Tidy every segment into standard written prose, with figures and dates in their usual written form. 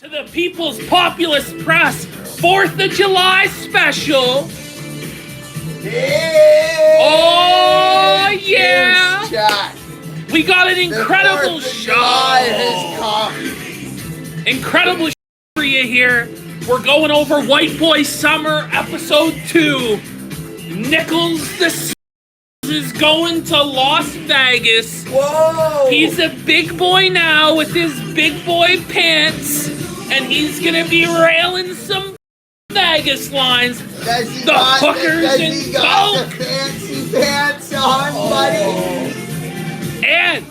To the People's Populist Press 4th of July special. Hey! Oh, yeah! Chat. We got an incredible The 4th of show. July has come. Incredible show for you here. We're going over White Boy Summer Episode 2. Nichols the is going to Las Vegas. Whoa! He's a big boy now with his big boy pants, and he's gonna be railing some Vegas lines. Does he The got hookers does and he got coke. the fancy pants on, buddy? And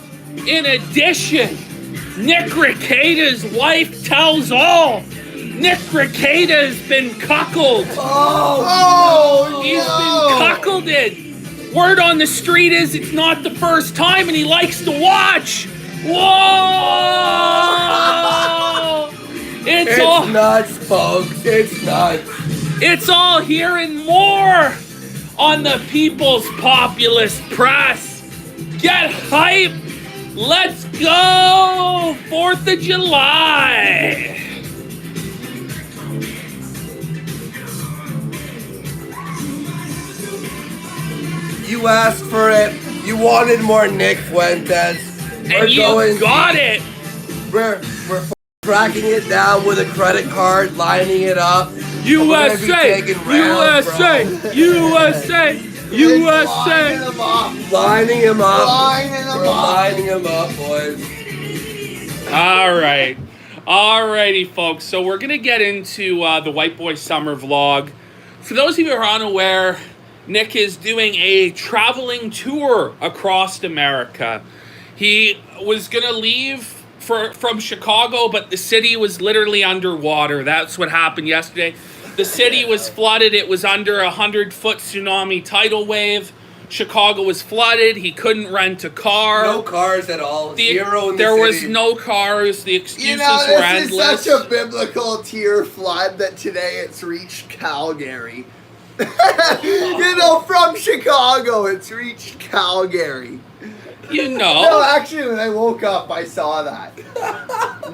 in addition, Nick Rekieta's wife tells all. Nick Rekieta has been cuckolded. Oh, He's no. been cuckolded. Word on the street is it's not the first time, and he likes to watch. Whoa! It's all nuts, folks. It's nuts. It's all here and more on the People's Populist Press. Get hype. Let's go. 4th of July. You asked for it. You wanted more Nick Fuentes. And you got it. We're tracking it down with a credit card, lining it up. USA, USA, USA, USA. Lining him up. Lining him up, boys. All right. Alrighty, folks. So we're going to get into the White Boy Summer vlog. For those of you who are unaware, Nick is doing a traveling tour across America. He was going to leave from Chicago, but the city was literally underwater. That's what happened yesterday. The city was flooded. It was under a 100-foot tsunami tidal wave. Chicago was flooded. He couldn't rent a car. No cars at all. Zero in the There was city. no cars. The excuses were This endless. is such a biblical tier flood that today it's reached Calgary. From Chicago, it's reached Calgary. You No, know. actually, when I woke up, I saw that.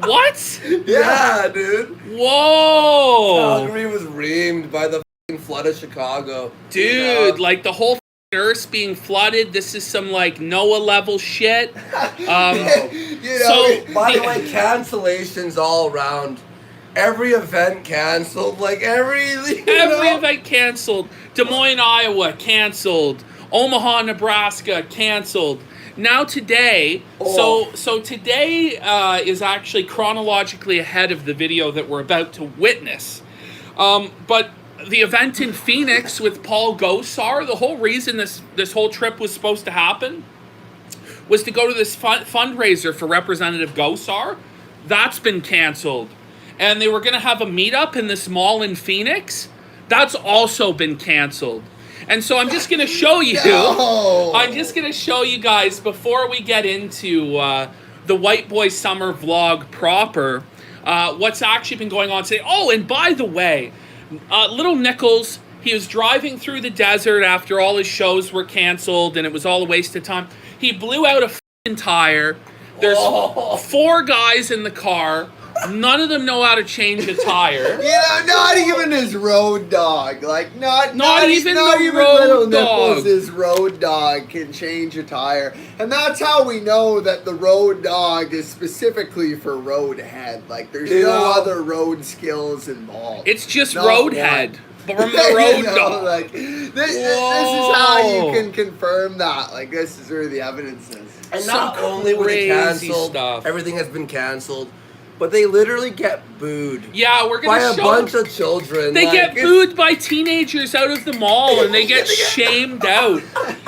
What? Yeah, dude. Whoa. Calgary was reamed by the fucking flood of Chicago. Dude, like the whole earth being flooded. This is some like Noah level shit. So By the way, cancellations all around. Every event canceled. Like every event canceled. Des Moines, Iowa canceled. Omaha, Nebraska canceled. Now today, so today is actually chronologically ahead of the video that we're about to witness. But the event in Phoenix with Paul Gosar, the whole reason this whole trip was supposed to happen was to go to this fundraiser for Representative Gosar. That's been canceled. And they were going to have a meetup in this mall in Phoenix. That's also been canceled. And so I'm just going to show you. No. I'm just going to show you guys before we get into the White Boy Summer vlog proper, what's actually been going on today. Oh, and by the way, little Nichols, he was driving through the desert after all his shows were canceled and it was all a waste of time. He blew out a f***ing tire. There's 4 guys in the car. None of them know how to change a tire. Not even his road dog. Like, not even the little road dog. Nichols, his road dog can change a tire. And that's how we know that the road dog is specifically for roadhead. Like, there's no other road skills involved. It's just Not roadhead. one. From the road dog. Like, this is how you can confirm that. Like, this is where the evidence is. And Some not only were they crazy canceled, stuff. everything has been canceled, but they literally get booed. Yeah, we're By gonna a show. bunch of children. They like, get booed by teenagers out of the mall, and they get shamed out.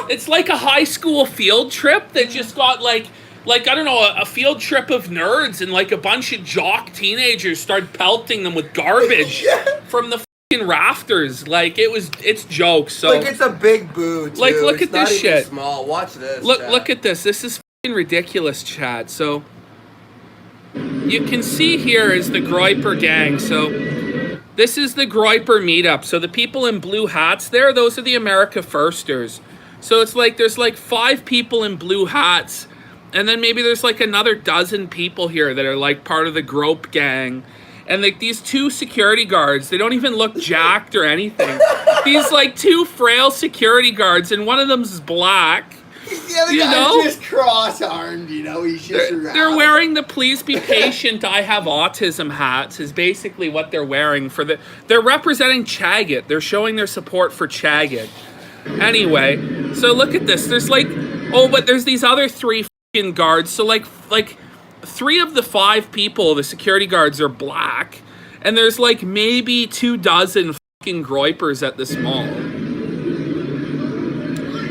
It's like a high school field trip that just got like I don't know, a field trip of nerds, and like a bunch of jock teenagers started pelting them with garbage from the fucking rafters. Like it's jokes. So like it's a big boo. Too. Like, look It's at this not even shit. Small. Watch this. Look at this. This is fucking ridiculous, Chad. So you can see here is the Groiper gang. So this is the Groiper meetup. So the people in blue hats there, those are the America Firsters. So it's like there's like 5 people in blue hats, and then maybe there's like another dozen people here that are like part of the Grope gang. And like these two security guards, they don't even look jacked or anything. These like two frail security guards, and one of them's black. The other You guy's know? just cross-armed, he's just They're wearing the "Please be patient, I have autism" hats. Is basically what they're wearing for the. They're representing Chagget. They're showing their support for Chagget. Anyway, so look at this. There's like, but there's these other three fucking guards. So like 3 of the 5 people, the security guards, are black, and there's like maybe 24 fucking groypers at this mall.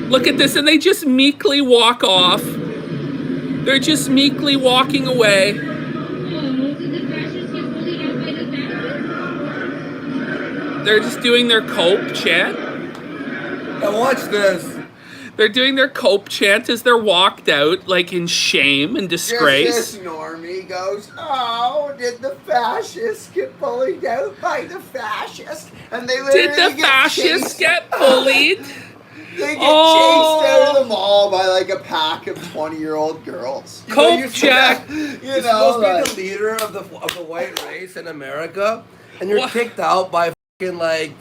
Look at this, and they just meekly walk off. They're just meekly walking away. They're just doing their cope chant. Now watch this. They're doing their cope chant as they're walked out, like in shame and disgrace. This normie goes, "Oh, did the fascists get bullied out by the fascists?" And they literally Did the get fascists chased. get bullied? They get Oh. chased out of the mall by like a pack of 20-year-old girls. Cope check. You're supposed to be the leader of the white race in America, and you're What? kicked out by fucking like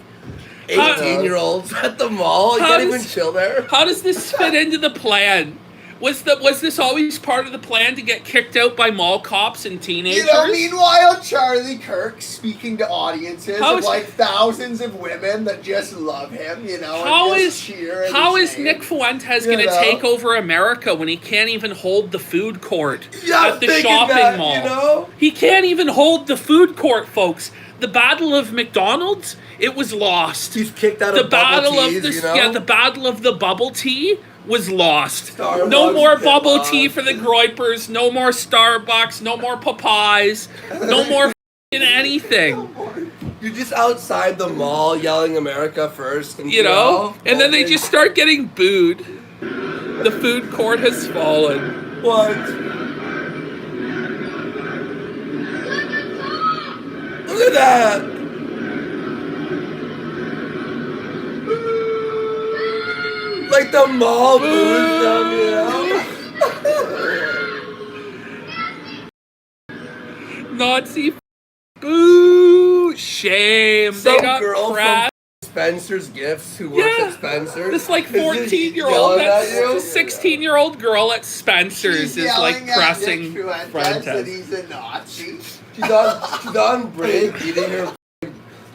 How- 18-year-olds at the mall. You How can't does- even chill there. How does this fit into the plan? Was this always part of the plan to get kicked out by mall cops and teenagers? Meanwhile, Charlie Kirk speaking to audiences How of is- like thousands of women that just love him, How and is just cheer at how his is name. Nick Fuentes You going to know? take over America when he can't even hold the food court Yeah, I'm at the thinking shopping that, mall? you know? He can't even hold the food court, folks. The Battle of McDonald's, it was lost. He's kicked out The of bubble battle teas, of the the Battle of the bubble tea was lost. Starbucks No more get bubble lost. tea for the Groypers. No more Starbucks. No more Popeyes. No more f***ing anything. You're just outside the mall yelling America first. And, You know? And then they hoping- just start getting booed. The food court has fallen. What? Look at that! Like the mall boos them, you know? Nazi boo! Shame. They Some got girl crashed. from Spencer's Gifts who works Yeah. at Spencer's. This like is just 14-year-old, yelling at that's you. a 16-year-old girl at Spencer's She's is like yelling at pressing Nick Fuentes Fuentes. that he's a Nazi. She's on break eating her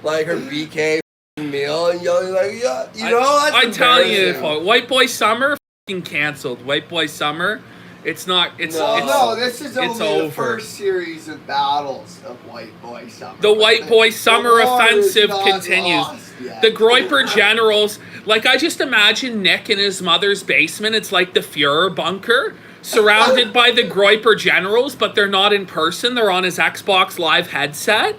her BK meal and yelling like, yeah, you know, that's I tell you, embarrassing. White Boy Summer f***ing canceled. White Boy Summer, it's not. It's No. it's, No, this is it's only the over. first series of battles of White Boy Summer. The White Boy Summer the war is offensive not continues. lost yet. The Groyper generals, like I just imagine Nick in his mother's basement. It's like the Fuhrer bunker, surrounded by the Groyper generals, but they're not in person. They're on his Xbox Live headset,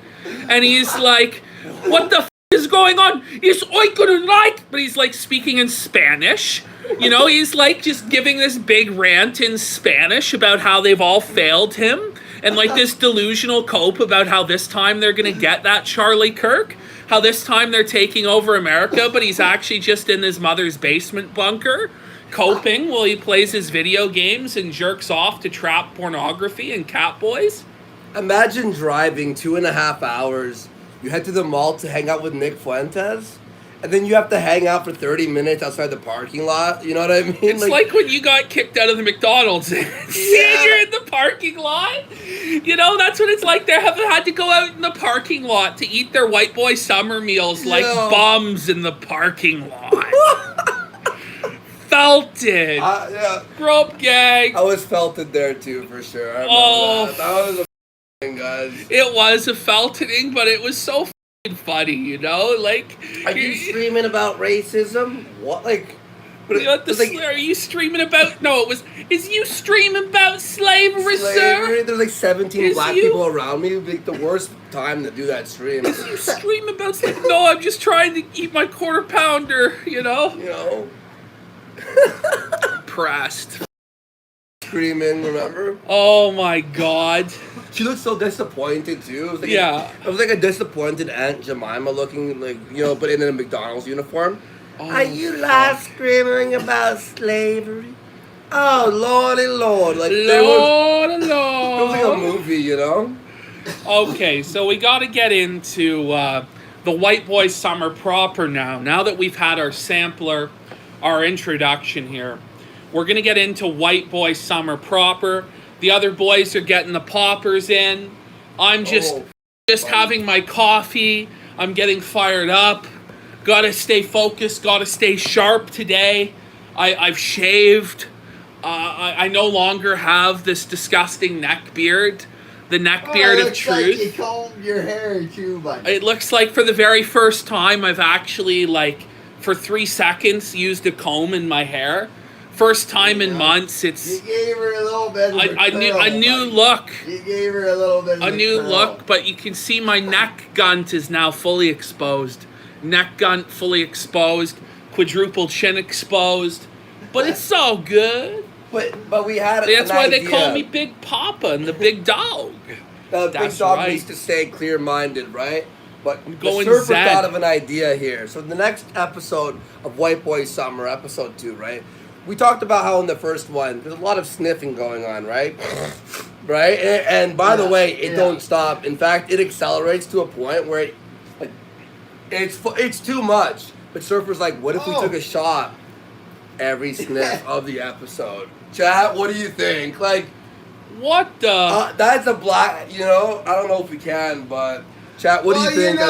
and he's like, "What the f- is going on? Is I gonna like?" But he's like speaking in Spanish. You know, he's like just giving this big rant in Spanish about how they've all failed him, and like this delusional cope about how this time they're gonna get that Charlie Kirk. How this time they're taking over America, but he's actually just in his mother's basement bunker, coping while he plays his video games and jerks off to trap pornography and cat boys. Imagine driving 2.5 hours. You head to the mall to hang out with Nick Fuentes, and then you have to hang out for 30 minutes outside the parking lot. You know what I mean? It's like when you got kicked out of the McDonald's. See, you're in the parking lot. You know, that's what it's like. They haven't had to go out in the parking lot to eat their White Boy Summer meals like Yeah. bums in the parking lot. Felted. yeah. Grope gang. I was felted there too, for sure. I remember Oh. that. That was a thing, guys. It was a feltoning, but it was so f***ing funny, you know? Like, Are you streaming about racism? What, like? But you know, are you streaming about? No, it was. Is you streaming about slavery, slavery. sir? There's like 17 Is black you- people around me. It'd be like the worst time to do that stream. Is you streaming about slavery? No, I'm just trying to eat my quarter pounder, you know? You know, Pressed. screaming. Remember? Oh my god. She looked so disappointed too. It was like Yeah. it was like a disappointed Aunt Jemima looking, like, you know, but in a McDonald's uniform. Oh, Are you last screaming about slavery? Oh, lordy lord! Like there was Lord, it was like a Lord. movie, you know. Okay, so we got to get into the White Boy Summer proper now. Now that we've had our sampler, our introduction here, we're going to get into White Boy Summer proper. The other boys are getting the poppers in. I'm just having my coffee. I'm getting fired up. Got to stay focused. Got to stay sharp today. I've shaved. I no longer have this disgusting neck beard. The neck beard of truth. Like you combed your hair too, buddy. It looks like for the very first time I've actually, like, for 3 seconds used a comb in my hair. First time in months. It's you gave her a little bit of a new look. You gave her a little bit of a new curl. look, but you can see my neck gunt is now fully exposed. Neck gunt fully exposed. Quadruple chin exposed. But it's so good. But we had That's why idea. they call me Big Papa and the Big Dog. The That's Big Dog right. needs to stay clear-minded, right? But I'm the going surfer zen. thought of an idea here. So the next episode of White Boy Summer, episode 2, right? We talked about how in the first one, there's a lot of sniffing going on, right? Right? And by the way, it don't stop. In fact, it accelerates to a point where it's too much. But Surfer's like, what if we took a shot every sniff of the episode? Chat, what do you think? Like, what the? that's a black, I don't know if we can, but chat, what do you think?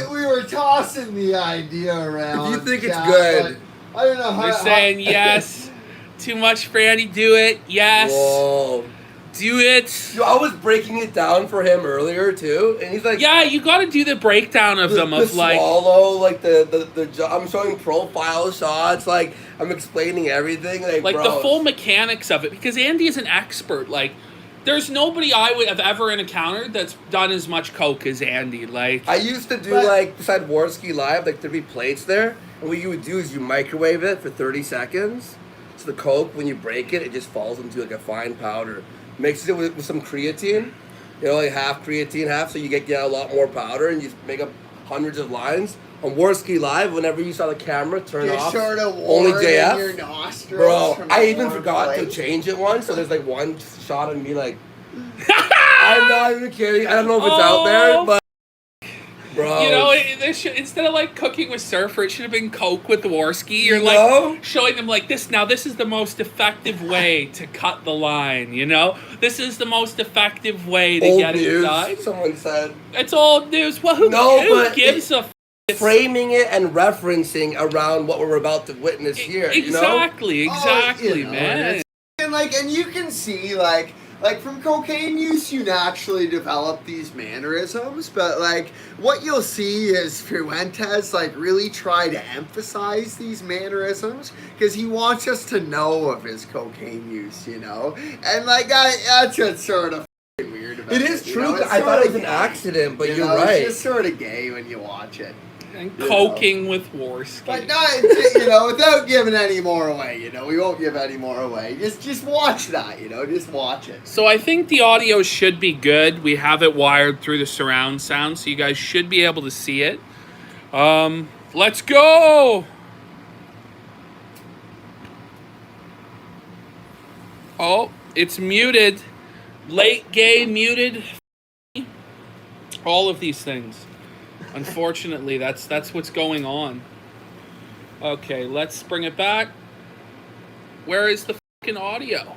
We were tossing the idea around. If you think chat, it's good. I don't know how. We're saying yes. Too much, Franny. Do it. Yes. Whoa. Do it. Yo, I was breaking it down for him earlier too, and he's like, Yeah, you got to do the breakdown of them. The Of like, swallow, like I'm showing profile shots, like I'm explaining everything, like bro. the full mechanics of it. Because Andy is an expert. Like, there's nobody I would have ever encountered that's done as much coke as Andy. Like, I used to do beside Warski Live, like there'd be plates there, and what you would do is you microwave it for 30 seconds. So the coke, when you break it, it just falls into like a fine powder. Mixes it with some creatine, like half creatine, half, so you get a lot more powder, and you make up hundreds of lines. On Warski Live, whenever you saw the camera turn off, sort of only JF, in your nostrils, bro. I even forgot to change it once, so there's like one shot of me like. I'm not even kidding. I don't know if it's out there, but. Bro. Instead of like cooking with Surfer, it should have been Coke with Warski. You're like showing them like this. Now this is the most effective way to cut the line. This is the most effective way to get it done. Someone said it's old news. Well, who gives a? Framing it and referencing around what we're about to witness here. Exactly, man. And you can see like from cocaine use, you naturally develop these mannerisms, but like what you'll see is Fuentes like really try to emphasize these mannerisms because he wants us to know of his cocaine use, and like that's what's sort of weird about it. It is true. I thought it was an accident, but you're right. It's just sort of gay when you watch it. And coking with Warski. But not, without giving any more away, we won't give any more away. Just watch that, just watch it. So I think the audio should be good. We have it wired through the surround sound, so you guys should be able to see it. Let's go! Oh, it's muted. Late gay muted. All of these things. Unfortunately, that's what's going on. Okay, let's bring it back. Where is the fucking audio?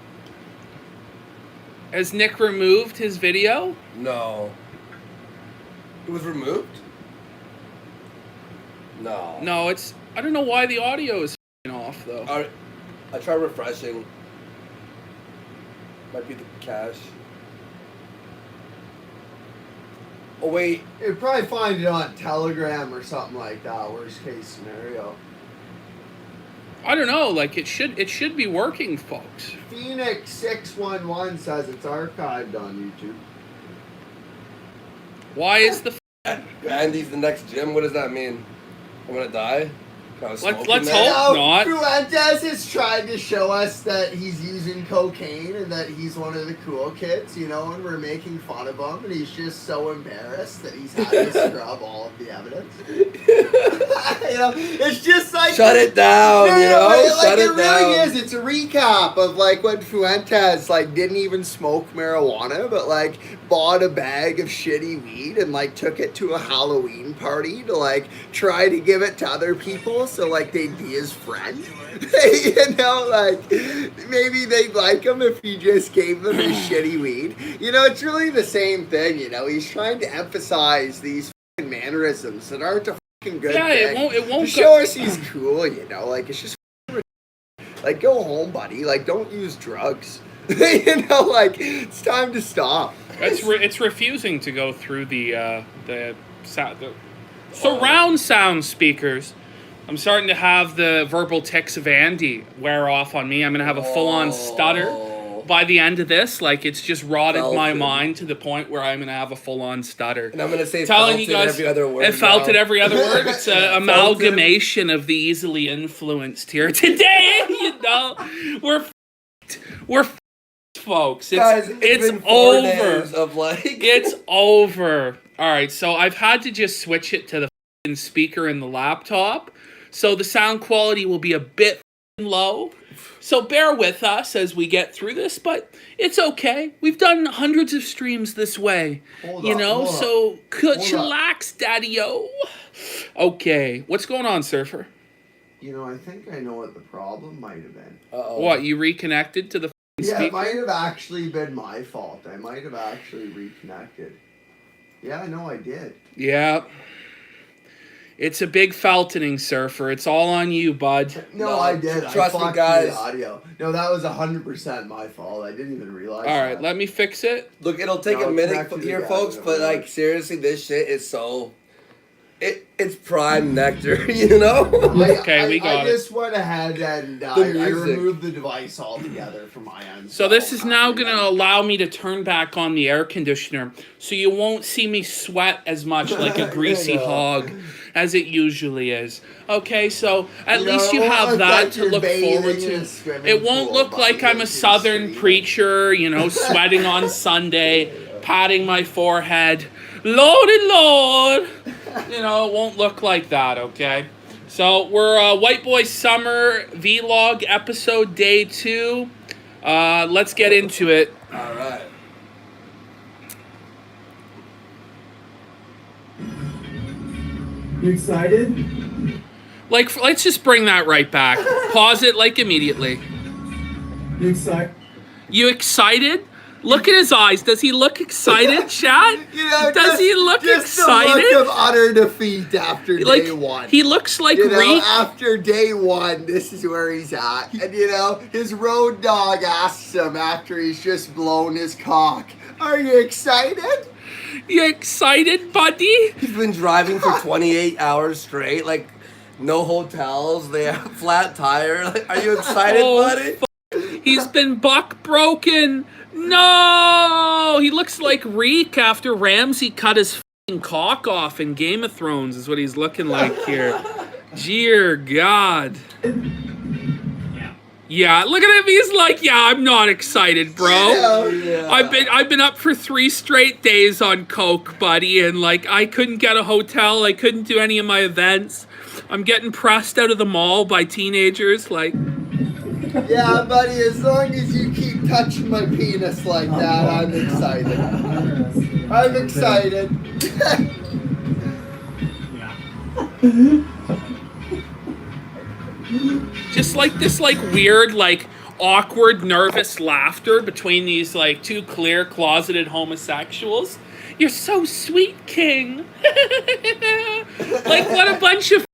Has Nick removed his video? No. It was removed? No. No, I don't know why the audio is fucking off, though. I try refreshing. Might be the cache. Oh, wait. You'd probably find it on Telegram or something like that, worst case scenario. I don't know, like it should be working, folks. Phoenix 611 says it's archived on YouTube. Why is the Andy's the next gym? What does that mean? I'm gonna die? Let's hope not. Fuentes has tried to show us that he's using cocaine and that he's one of the cool kids, and we're making fun of him, and he's just so embarrassed that he's had to scrub all of the evidence. You know, it's just like Shut it down, you know? Shut it it really down. is. It's a recap of like when Fuentes like didn't even smoke marijuana, but like bought a bag of shitty weed and like took it to a Halloween party to like try to give it to other people so like they'd be his friend. You know, like maybe they'd like him if he just gave them his shitty weed. You know, it's really the same thing. You know, he's trying to emphasize these fucking mannerisms that aren't a fucking good thing. It won't to show us he's cool. You know, like it's just like go home, buddy. Like don't use drugs. You know, like it's time to stop. It's refusing to go through the surround sound speakers. I'm starting to have the verbal tics of Andy wear off on me. I'm gonna have a full-on stutter by the end of this. Like it's just rotted my mind to the point where I'm gonna have a full-on stutter. And I'm gonna say telling you guys every other word. I felt it every other word. It's an amalgamation of the easily influenced here today. You know, we're folks. It's over. Of like It's over. All right, so I've had to just switch it to the speaker in the laptop, so the sound quality will be a bit low. So bear with us as we get through this, but it's okay. We've done hundreds of streams this way, so chillax, daddy-o. Okay, what's going on, Surfer? You know, I think I know what the problem might have been. What, you reconnected to the Yeah, speaker? it might have actually been my fault. I might have actually reconnected. Yeah, I know I did. Yeah. It's a big feltoning, Surfer. It's all on you, bud. No, I did. Trust I me, fucked guys. the audio. No, that was 100% my fault. I didn't even realize. All right, let me fix it. Look, it'll take a minute here, folks, but like seriously, this shit is so. It's prime nectar, you know. Okay, we got I it. just went ahead and I removed the device altogether from my end. So this is now going to allow me to turn back on the air conditioner, so you won't see me sweat as much like a greasy hog as it usually is. Okay, so at least you have that to look forward to. It won't look like I'm a southern preacher, sweating on Sunday, patting my forehead. Lordy Lord! It won't look like that, okay? So we're White Boy Summer Vlog episode day 2. Let's get into it. All right. You excited? Let's just bring that right back. Pause it immediately. You excited? You excited? Look at his eyes. Does he look excited, chat? Does he look excited? The look of utter defeat after day one. He looks like Reek. After day one, this is where he's at. And his road dog asks him after he's just blown his cock, "Are you excited?" You excited, buddy? He's been driving for 28 hours straight, like no hotels. They have flat tire. Like, are you excited, buddy? He's been buck broken. No! He looks like Reek after Ramsay cut his f***ing cock off in Game of Thrones is what he's looking like here. Dear God. Yeah, look at him. He's like, yeah, I'm not excited, bro. Yeah. I've been up for 3 straight days on coke, buddy, and I couldn't get a hotel. I couldn't do any of my events. I'm getting pressed out of the mall by teenagers, Yeah, buddy, as long as you keep touching my penis like that, I'm excited. I'm excited. Just like this weird awkward nervous laughter between these 2 clear closeted homosexuals. You're so sweet, King. What a bunch of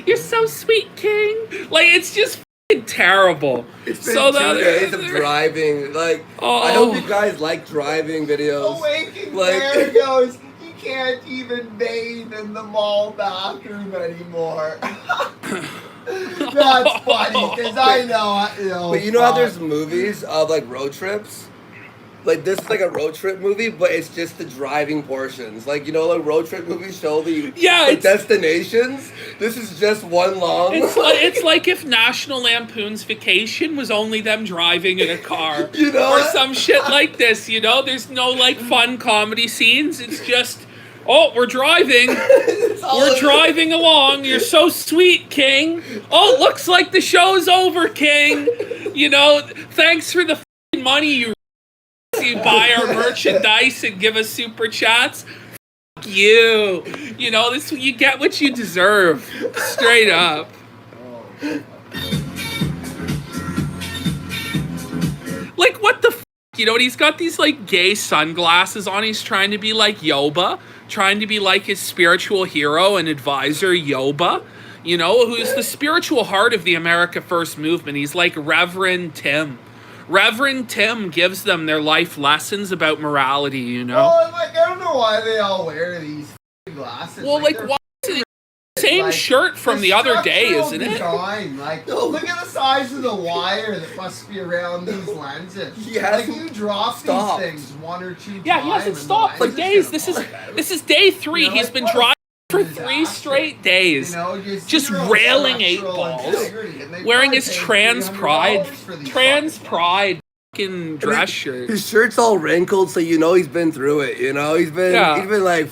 you're so sweet, King. It's just terrible. It's been 2 days of driving. I hope you guys like driving videos. Awaking Bear goes, he can't even bathe in the mall bathroom anymore. That's funny, because I know. But you know how there's movies of road trips? This is a road trip movie, but it's just the driving portions. Road trip movies show the destinations. This is just one long. It's like if National Lampoon's Vacation was only them driving in a car. Or some shit like this, There's no fun comedy scenes. It's just, oh, we're driving. We're driving along. You're so sweet, King. Oh, looks like the show's over, King. You know, thanks for the f***ing money you buy our merchandise and give us super chats. F*** you. You know, this you get what you deserve. Straight up. Like, what the f***? You know, and he's got these, like, gay sunglasses on. He's trying to be like Yoba. Trying to be like his spiritual hero and advisor, Yoba. You know, who's the spiritual heart of the America First movement. He's like Reverend Tim. Reverend Tim gives them their life lessons about morality, you know? Well, like, I don't know why they all wear these glasses. Well, like why is it the same like, shirt from the other day, isn't it? Design. Like, look at the size of the wire that must be around these lenses. Like, you drop these things one or two times. Yeah, he hasn't stopped for days. This is day 3. You know, He's like, been driving for 3 straight days. You know, just railing 8 balls. Wearing his trans pride fucking dress shirt. His shirt's all wrinkled, so you know he's been through it. You know, he's been like.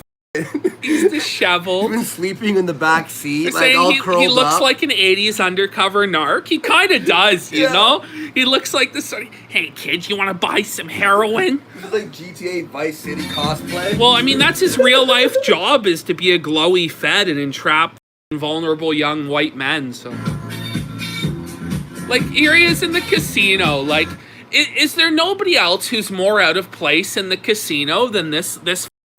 He's disheveled. He's been sleeping in the back seat, like all curled up. He looks like an 80s undercover narc. He kind of does, you know? He looks like this sort of, hey, kids, you want to buy some heroin? He's like GTA Vice City cosplay. Well, I mean, that's his real life job, is to be a glowy fed and entrap vulnerable young white men, so. Like, here he is in the casino. Like, is there nobody else who's more out of place in the casino than this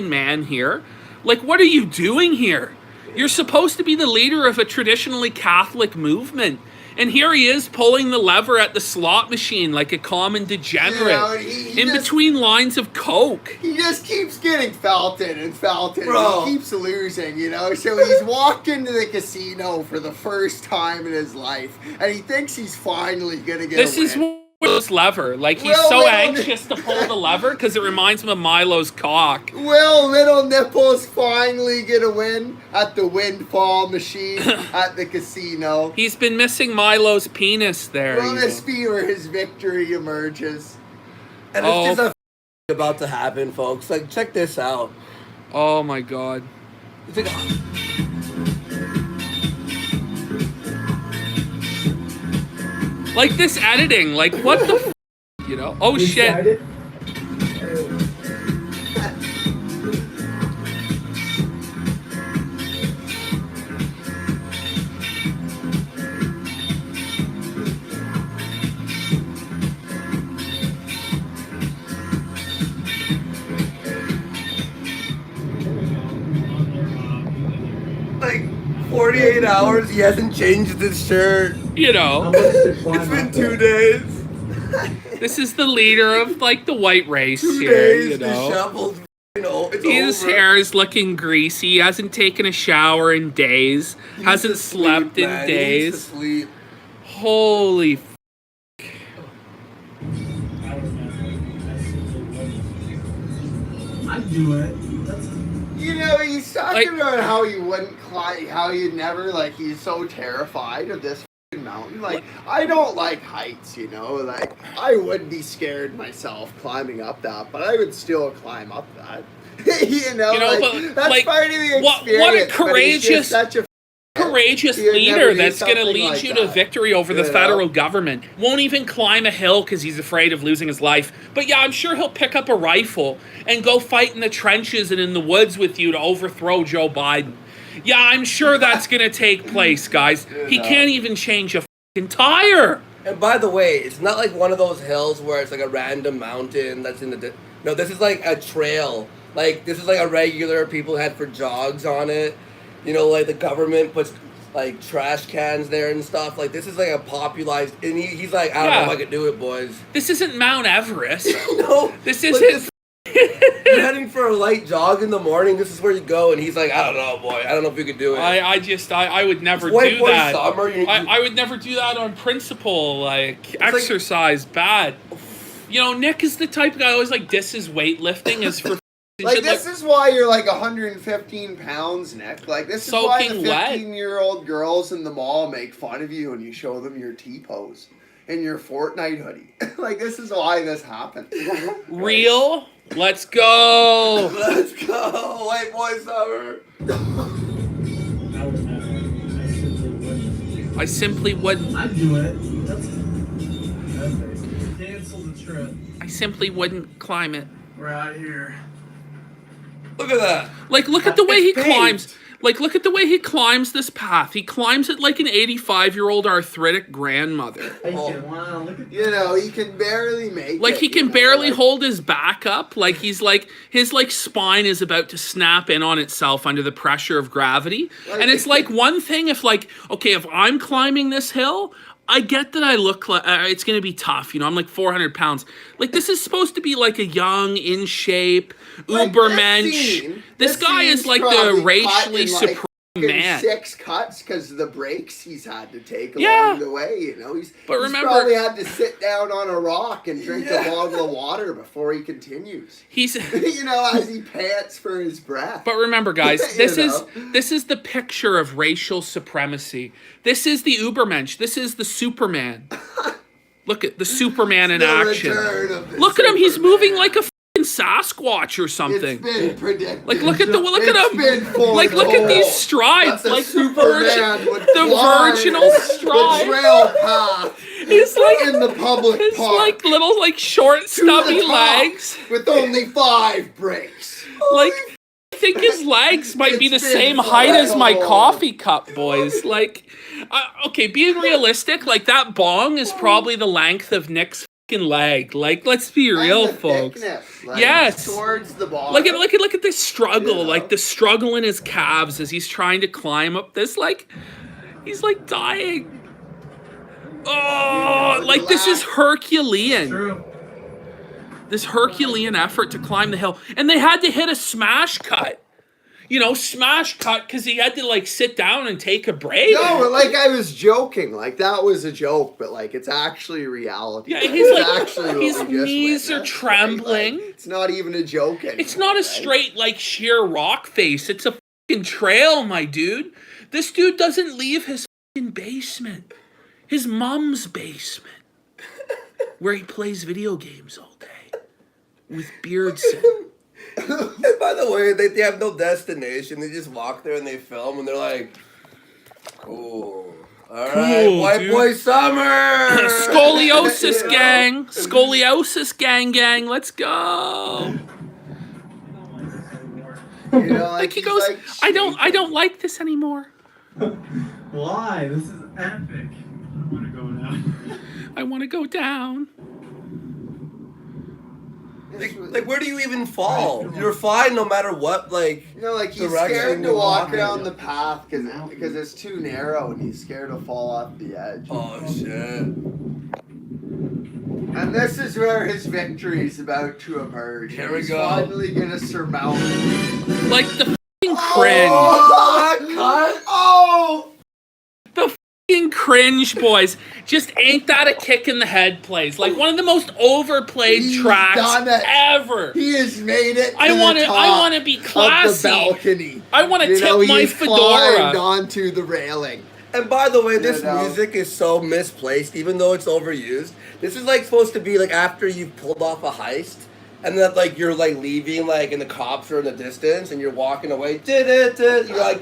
man here? Like, what are you doing here? You're supposed to be the leader of a traditionally Catholic movement. And here he is pulling the lever at the slot machine like a common degenerate. You know, between lines of coke. He just keeps getting felted and felted. Bro. He keeps losing, you know? So he's walked into the casino for the first time in his life. And he thinks he's finally going to get This a win. is Will's lever. Like, he's so anxious to pull the lever because it reminds him of Milo's cock. Will Little Nipples finally get a win at the windfall machine at the casino? He's been missing Milo's penis there. Will this be where his victory emerges? And it's just about to happen, folks. Like, check this out. Oh my god. It's like, like this editing, like what the f, you know? Oh shit. like 48 hours, he hasn't changed his shirt. You know. It's been 2 days. This is the leader of like the white race 2 here, days, you know. disheveled. You know, it's His over. hair is looking greasy. He hasn't taken a shower in days. He Hasn't needs to slept sleep, in man. He needs days. to sleep. Holy f. I do it. You know, he's talking Like- about how he wouldn't climb, how he'd never, like, he's so terrified of this f***ing mountain. Like, I don't like heights, you know? Like, I would be scared myself climbing up that, but I would still climb up that. you know, like, but, that's like, part of the what a experience. But he's courageous- just such a Courageous He would leader never do that's going to something lead like you to that. victory over the You know? federal government. Won't even climb a hill because he's afraid of losing his life. But yeah, I'm sure he'll pick up a rifle and go fight in the trenches and in the woods with you to overthrow Joe Biden. Yeah, I'm sure that's going to take place, guys. He can't even change a fucking tire. And by the way, it's not like one of those hills where it's like a random mountain that's in the... No, this is like a trail. Like, this is like a regular people had for jogs on it. You know, like the government puts like trash cans there and stuff. Like, this is like a popularized... And he's like, I don't know if I could do it, boys. This isn't Mount Everest. No. This like isn't... You're heading for a light jog in the morning. This is where you go. And he's like, I don't know, boy. I don't know if you could do it. I would never It's white do boy that. summer, I would never do that on principle. Like, exercise, bad. You know, Nick is the type of guy who always like disses weightlifting as for Like, this is why you're like 115 pounds, Nick. Like, this is why the Soaking wet. 15-year-old girls in the mall make fun of you and you show them your T-pose in your Fortnite hoodie. Like, this is why this happened. real. Let's go. Let's go. White boy summer. I simply wouldn't. I'd do it. That's cancel the trip. I simply wouldn't climb it. We're out here. Look at that. Like, look at the way he It's climbs. paved. Like, look at the way he climbs this path. He climbs it like an 85-year-old arthritic grandmother. Wow, look at You know, he can barely make Like, it. he can you know, barely like- hold his back up. Like, he's like, his like spine is about to snap in on itself under the pressure of gravity. And it's like one thing if like, okay, if I'm climbing this hill, I get that I look like it's gonna be tough, you know. I'm like 400 pounds. Like, this is supposed to be like a young, in shape, Like, ubermensch. This guy is scene's like the probably racially cut in, like, supreme fucking man. 6 cuts because of the breaks he's had to take Yeah. along the way. You know, he's remember- probably had to sit down on a rock and drink a bottle of water before he continues. He's. You know, as he pants for his breath. But remember, guys, You this is the picture of racial supremacy. This is the Ubermensch. This is the Superman. Look at the Superman in The action. return of the Look at him. He's Superman. moving like a fucking Sasquatch or something. It's been predicted. Like, look at It's him. been Like, look at these foretold strides. that the Like the Superman would climb virginal the stride. trail path He's like in the public his park. like little like short to the stubby top legs. with only 5 breaks. Like, I think his legs might be the It's been same height as my foretold. coffee cup, boys. Like, okay, being realistic, like that bong is probably the length of Nick's fucking leg. Like, let's be real, And the folks. thickness, like, Yes. towards the bottom. Look at the struggle, You know? like the struggle in his calves as he's trying to climb up this. Like, he's like dying. Oh, like this is Herculean. True. This Herculean effort to climb the hill. And they had to hit a smash cut. You know, smash cut because he had to like sit down and take a break. No, but like I was joking. Like that was a joke, but like it's actually reality. Yeah, Like, he's it's like, actually what his we just knees are witnessed, right? trembling. Like, it's not even a joke anymore. It's not a right? straight, like, sheer rock face. It's a fucking trail, my dude. This dude doesn't leave his fucking basement. His mom's basement. Where he plays video games all day. With Beardson. And by the way, they have no destination. They just walk there and they film, and they're like, cool. All right, Cool, white dude. boy summer. Scoliosis You know? gang. Scoliosis gang. Let's go. You know, Like he he's goes, like, I don't like this anymore. Why? This is epic. I want to go now. I want to go down. Like, where do you even fall? You're fine no matter what. Like, You know, like he's direction scared to you walk walk in. around the path because it's too narrow and he's scared to fall off the edge. oh shit. And this is where his victory is about to emerge. Here we He's go. finally gonna surmount it. Like the fucking cringe. Oh, that cut! Oh! The fucking cringe, boys. Just ain't that a kick in the head plays. Like one of the most overplayed He's tracks done it. ever. He has made it. I want wanna be classy. Of the balcony. I wanna You tip know, my he's fedora. climbed onto the railing. And by the way, this You know? music is so misplaced, even though it's overused. This is like supposed to be like after you've pulled off a heist, and that like you're like leaving, like, and the cops are in the distance, and you're walking away. You're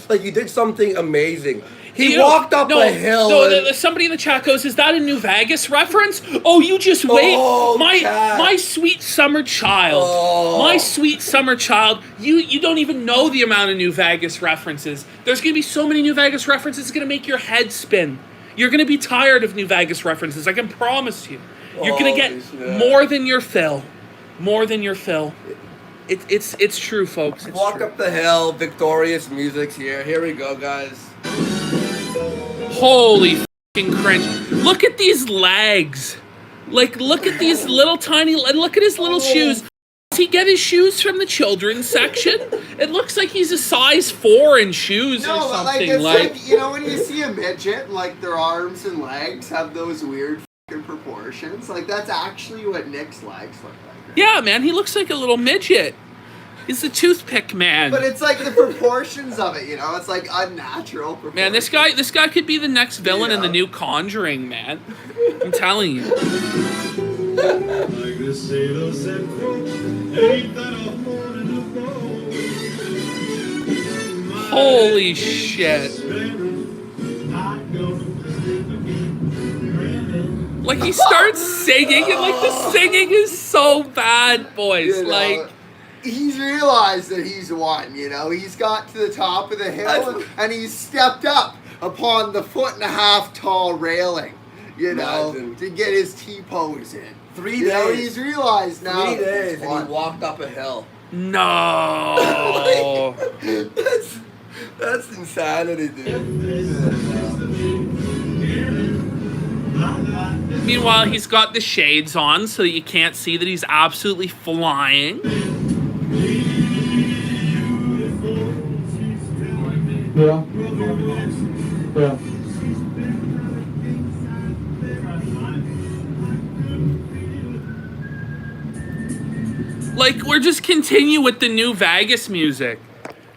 like you did something amazing. He You know, walked up no, a hill. No, and- somebody in the chat goes, "Is that a New Vegas reference?" Oh, you just wait. Oh, chat. My sweet summer child. Oh. My sweet summer child. You don't even know the amount of New Vegas references. There's gonna be so many New Vegas references. It's gonna make your head spin. You're gonna be tired of New Vegas references. I can promise you. You're gonna get Holy shit. more than your fill. More than your fill. It's true, folks. It's Walk true. up the hill, victorious music's here. Here we go, guys. Holy fucking cringe. Look at these legs. Like, look at these little tiny, look at his little shoes. Does he get his shoes from the children's section? It looks like he's a size 4 in shoes or No, but like something. it's Like, like you know when you see a midget, like their arms and legs have those weird fucking proportions. Like that's actually what Nick's legs look like. Right? yeah, man, he looks like a little midget. He's the toothpick man. But it's like the proportions of it, you know. It's like unnatural. Man, this guy could be the next villain in the Yeah. new Conjuring, man. I'm telling you. Like the sailor said, quote, ain't that a hole in the boat? Holy shit. Hot Like he starts singing, and like the singing is so bad, boys. You know, Like he's realized that he's won, you know. He's got to the top of the hill and he's stepped up upon the 1.5 foot tall railing, you know, Imagine. to get his T-pose in. 3 You know, days. he's realized now. 3 that days, he's and won. he walked up a hill. no. That's insanity, dude. Meanwhile, he's got the shades on so that you can't see that he's absolutely flying. Yeah. Yeah. Like, we're just continue with the new Vegas music.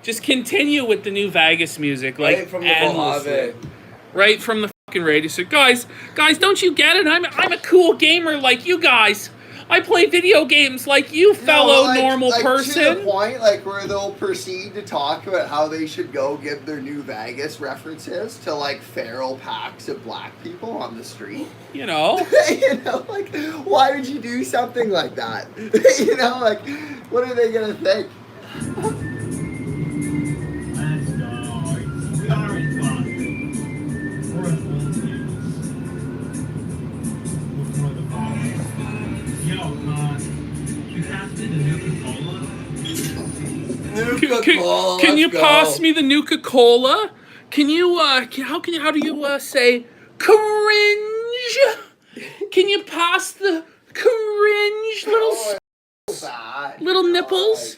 Just continue with the new Vegas music, like Right from the endlessly. Mojave. Right from the fucking radio. So guys, don't you get it? I'm a cool gamer like you guys. I play video games like you, fellow normal person. To the point, like, where they'll proceed to talk about how they should go give their new Vegas references to, like, feral packs of black people on the street. You know? You know, like, why would you do something like that? You know, like, what are they gonna think? Let's go. We are in Boston. We're at Fuentes. Before the ball. Yo, you passed me the Nuka-Cola? Nuka-Cola, Can you let's pass go. me the Nuka-Cola? Can you how do you say cringe? Can you pass the cringe Bad. little nipples?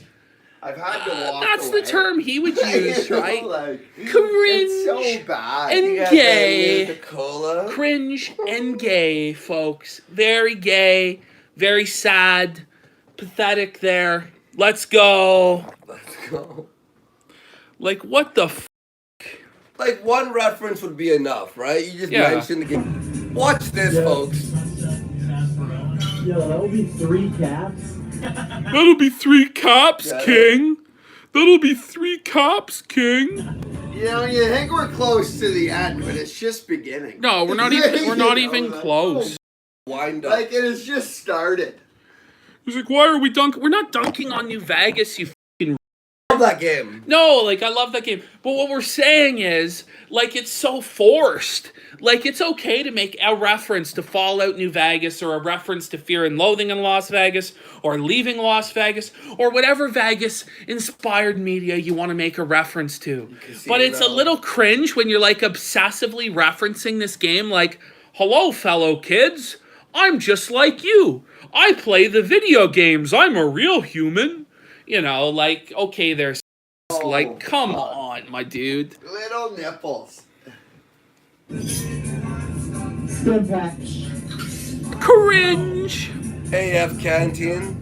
I've had to walk That's away. the term he would use, You know, right? like, Cringe it's so bad. and You got gay. that Nuka-Cola. Cringe and gay, folks. Very gay, very sad, pathetic there. Let's go. Let's go. Like, what the Like, one reference would be enough, right? You just Yeah. mentioned the game. Watch this, folks. Yeah, that'll be 3 cats. That'll be 3 cops, Yeah. King. That'll be 3 cops, King. You know, you think we're close to the end, but it's just beginning. No, we're not even You know, like, close. Wind up. Like, it has just started. He's like, why are we dunking? We're not dunking on New Vegas, you Love that game. No, like, I love that game. But what we're saying is, like, it's so forced. Like, it's okay to make a reference to Fallout New Vegas or a reference to Fear and Loathing in Las Vegas or Leaving Las Vegas or whatever Vegas-inspired media you want to make a reference to. But it's a little cringe when you're, like, obsessively referencing this game like, hello, fellow kids. I'm just like you. I play the video games. I'm a real human. You know, like, okay, there's like, come on, my dude. Little nipples. Stim packs. Cringe. AF Canteen.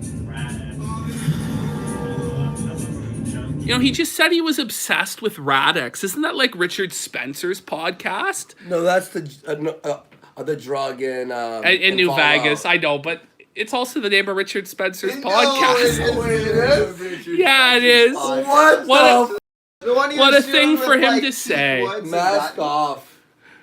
You know, he just said he was obsessed with Radix. Isn't that like Richard Spencer's podcast? No, that's the drug in New Fallout. Vegas, I know, but it's also the name of Richard Spencer's No, podcast. Yeah, it is. What What The one he What was a thing doing for with, him like, to say. Woods and Mask that- off.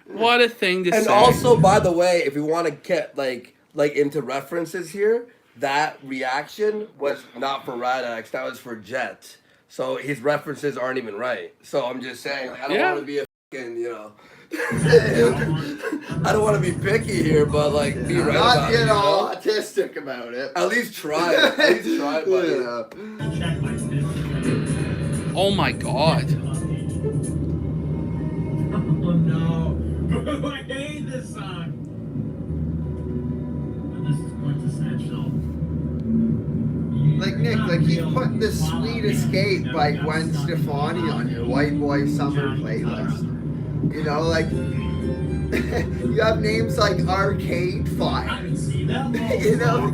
What a thing to And say. also, by the way, if we want to get like into references here, that reaction was not for Radix, that was for Jet. So his references aren't even right. So I'm just saying, like, I don't Yeah. want to be a fucking, you know. I don't want to be picky here, but like be right Not about it. get You all know? autistic about it. At least try it. At least try it, buddy. Yeah. Check my stick. Oh my god. Oh no. I hate this song. But this is quintessential. Like, Nick, like, you put the Sweet Escape by Gwen Stefani on your White Boy Summer playlist. You know, like, you have names like Arcade Fire. You know,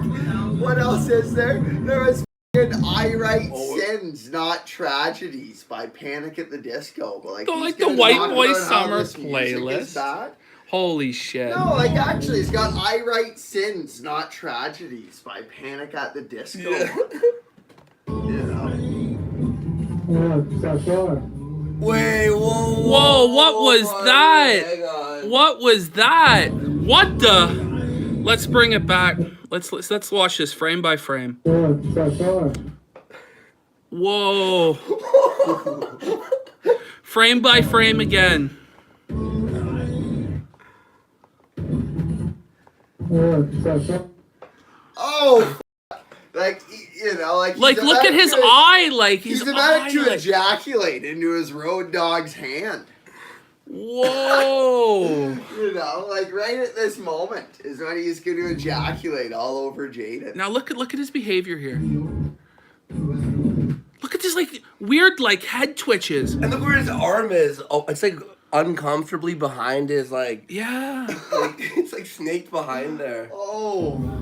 what else is there? There was I Write Sins, Not Tragedies by Panic at the Disco. But, like, So, he's like, the gonna White talk Boy about how Summer this music is playlist. bad? Holy shit. No, like, actually, it's got I Write Sins, Not Tragedies by Panic at the Disco. Yeah. You know. Yeah, sure. Wait, Whoa, what was buddy, that? hang on. What was that? What the? Let's bring it back. Let's watch this frame by frame. Whoa. Frame by frame again. Oh, like you know, like he's Like, look at his eye. Like, He's his about eye, to like, ejaculate into his road dog's hand. whoa. You know, like right at this moment is when he's going to ejaculate all over Jaden. Now look at his behavior here. Look at this like weird like head twitches. And look where his arm is. Oh, it's like uncomfortably behind his like. Yeah. Like, it's like snaked behind there. Oh,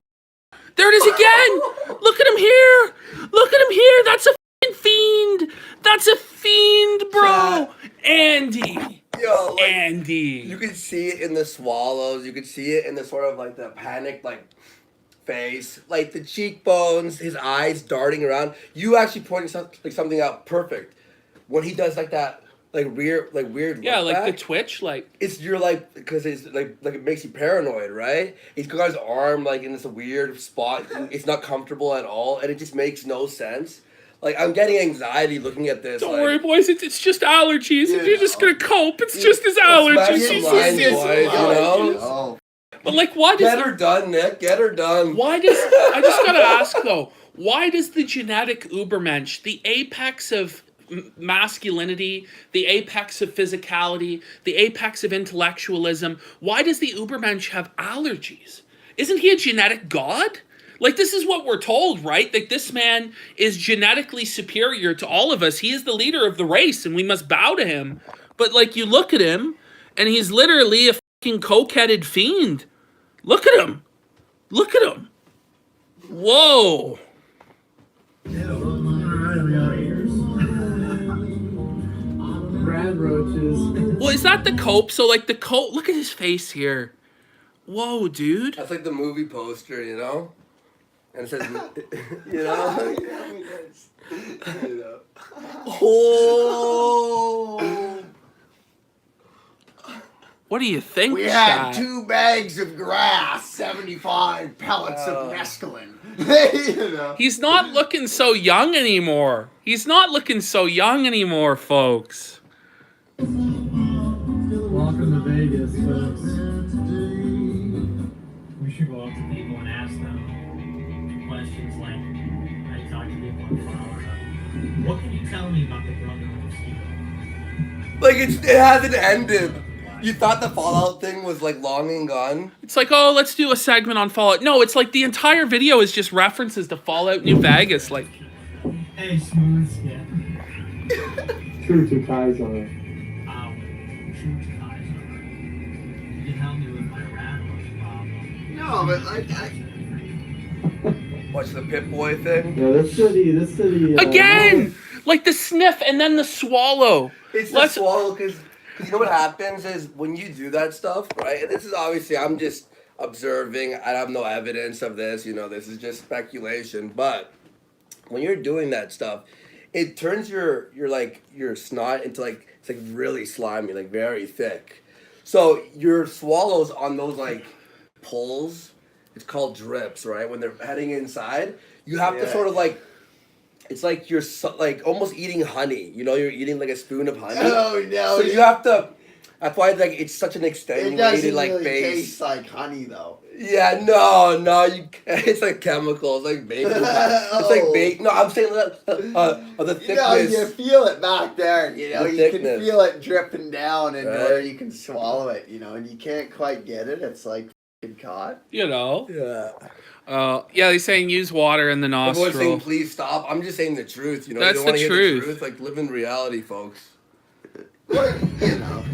There it is again. Look at him here. Look at him here. That's a f***ing fiend. That's a fiend, bro. Andy. Yo, like, Andy. you could see it in the swallows. You could see it in the sort of like the panicked like face, like the cheekbones, his eyes darting around. You actually pointed something out perfect when he does like that, like weird Yeah, look like back. the twitch, like. It's you're like because it's like it makes you paranoid, right? He's got his arm like in this weird spot. It's not comfortable at all, and it just makes no sense. Like I'm getting anxiety looking at this. Don't like, worry, boys. It's just allergies. Yeah. If you're just gonna cope, it's just his smash allergies. some He's lines, just- boys, you know? Oh, But like, why does? Get her done, Nick. Get her done. Why does? I just gotta ask though. Why does the genetic Ubermensch, the apex of masculinity, the apex of physicality, the apex of intellectualism, why does the Ubermensch have allergies? Isn't he a genetic god? Like, this is what we're told, right? Like, this man is genetically superior to all of us. He is the leader of the race, and we must bow to him. But, like, you look at him, and he's literally a fucking coke-headed fiend. Look at him. Look at him. Whoa. Brad roaches. Well, is that the cope? So, like, the cope... Look at his face here. Whoa, dude. That's like the movie poster, you know? And it says, you know? you know. Oh! What do you think, We had Chad? 2 bags of grass, 75 pellets of mescaline. You know. He's not looking so young anymore. He's not looking so young anymore, folks. Welcome to Vegas, folks. We should go up to people and ask them questions like, I talked to people on Flower. What can you tell me about the Brotherhood of Steel? Like, it hasn't ended. You thought the Fallout thing was, like, long and gone? It's like, oh, let's do a segment on Fallout. No, it's like the entire video is just references to Fallout New Vegas. Like, Hey, smooth skit. True to Kaiser. True to Kaiser. You can help me with my rat problem. No, but like, Watch the Pip-Boy thing? Yeah, this city. again! Like the sniff and then the swallow. It's the Let's- swallow, because you know what happens is when you do that stuff, right? And this is obviously, I'm just observing. I have no evidence of this. You know, this is just speculation. But when you're doing that stuff, it turns your snot into like, it's like really slimy, like very thick. So your swallows on those like pulls, it's called drips, right? When they're heading inside, you have to Yeah. sort of like, it's like you're like almost eating honey. You know, you're eating like a spoon of honey. oh no, So you have to. That's why like it's such an it extenuated doesn't like really base. taste like honey though. Yeah, no, it's like chemicals, like bacon. It's like bacon. No, I'm saying the You know, you thickness. feel it back there. You know, The you thickness. can feel it dripping down, and Right. where you can swallow it. You know, and you can't quite get it. It's like f***ing caught. You know. Yeah. Yeah, they're saying use water in the Everyone's saying nostril. please stop. I'm just saying the truth. You know, That's you don't want the to hear truth. the truth. Like live in reality, folks. But, you know,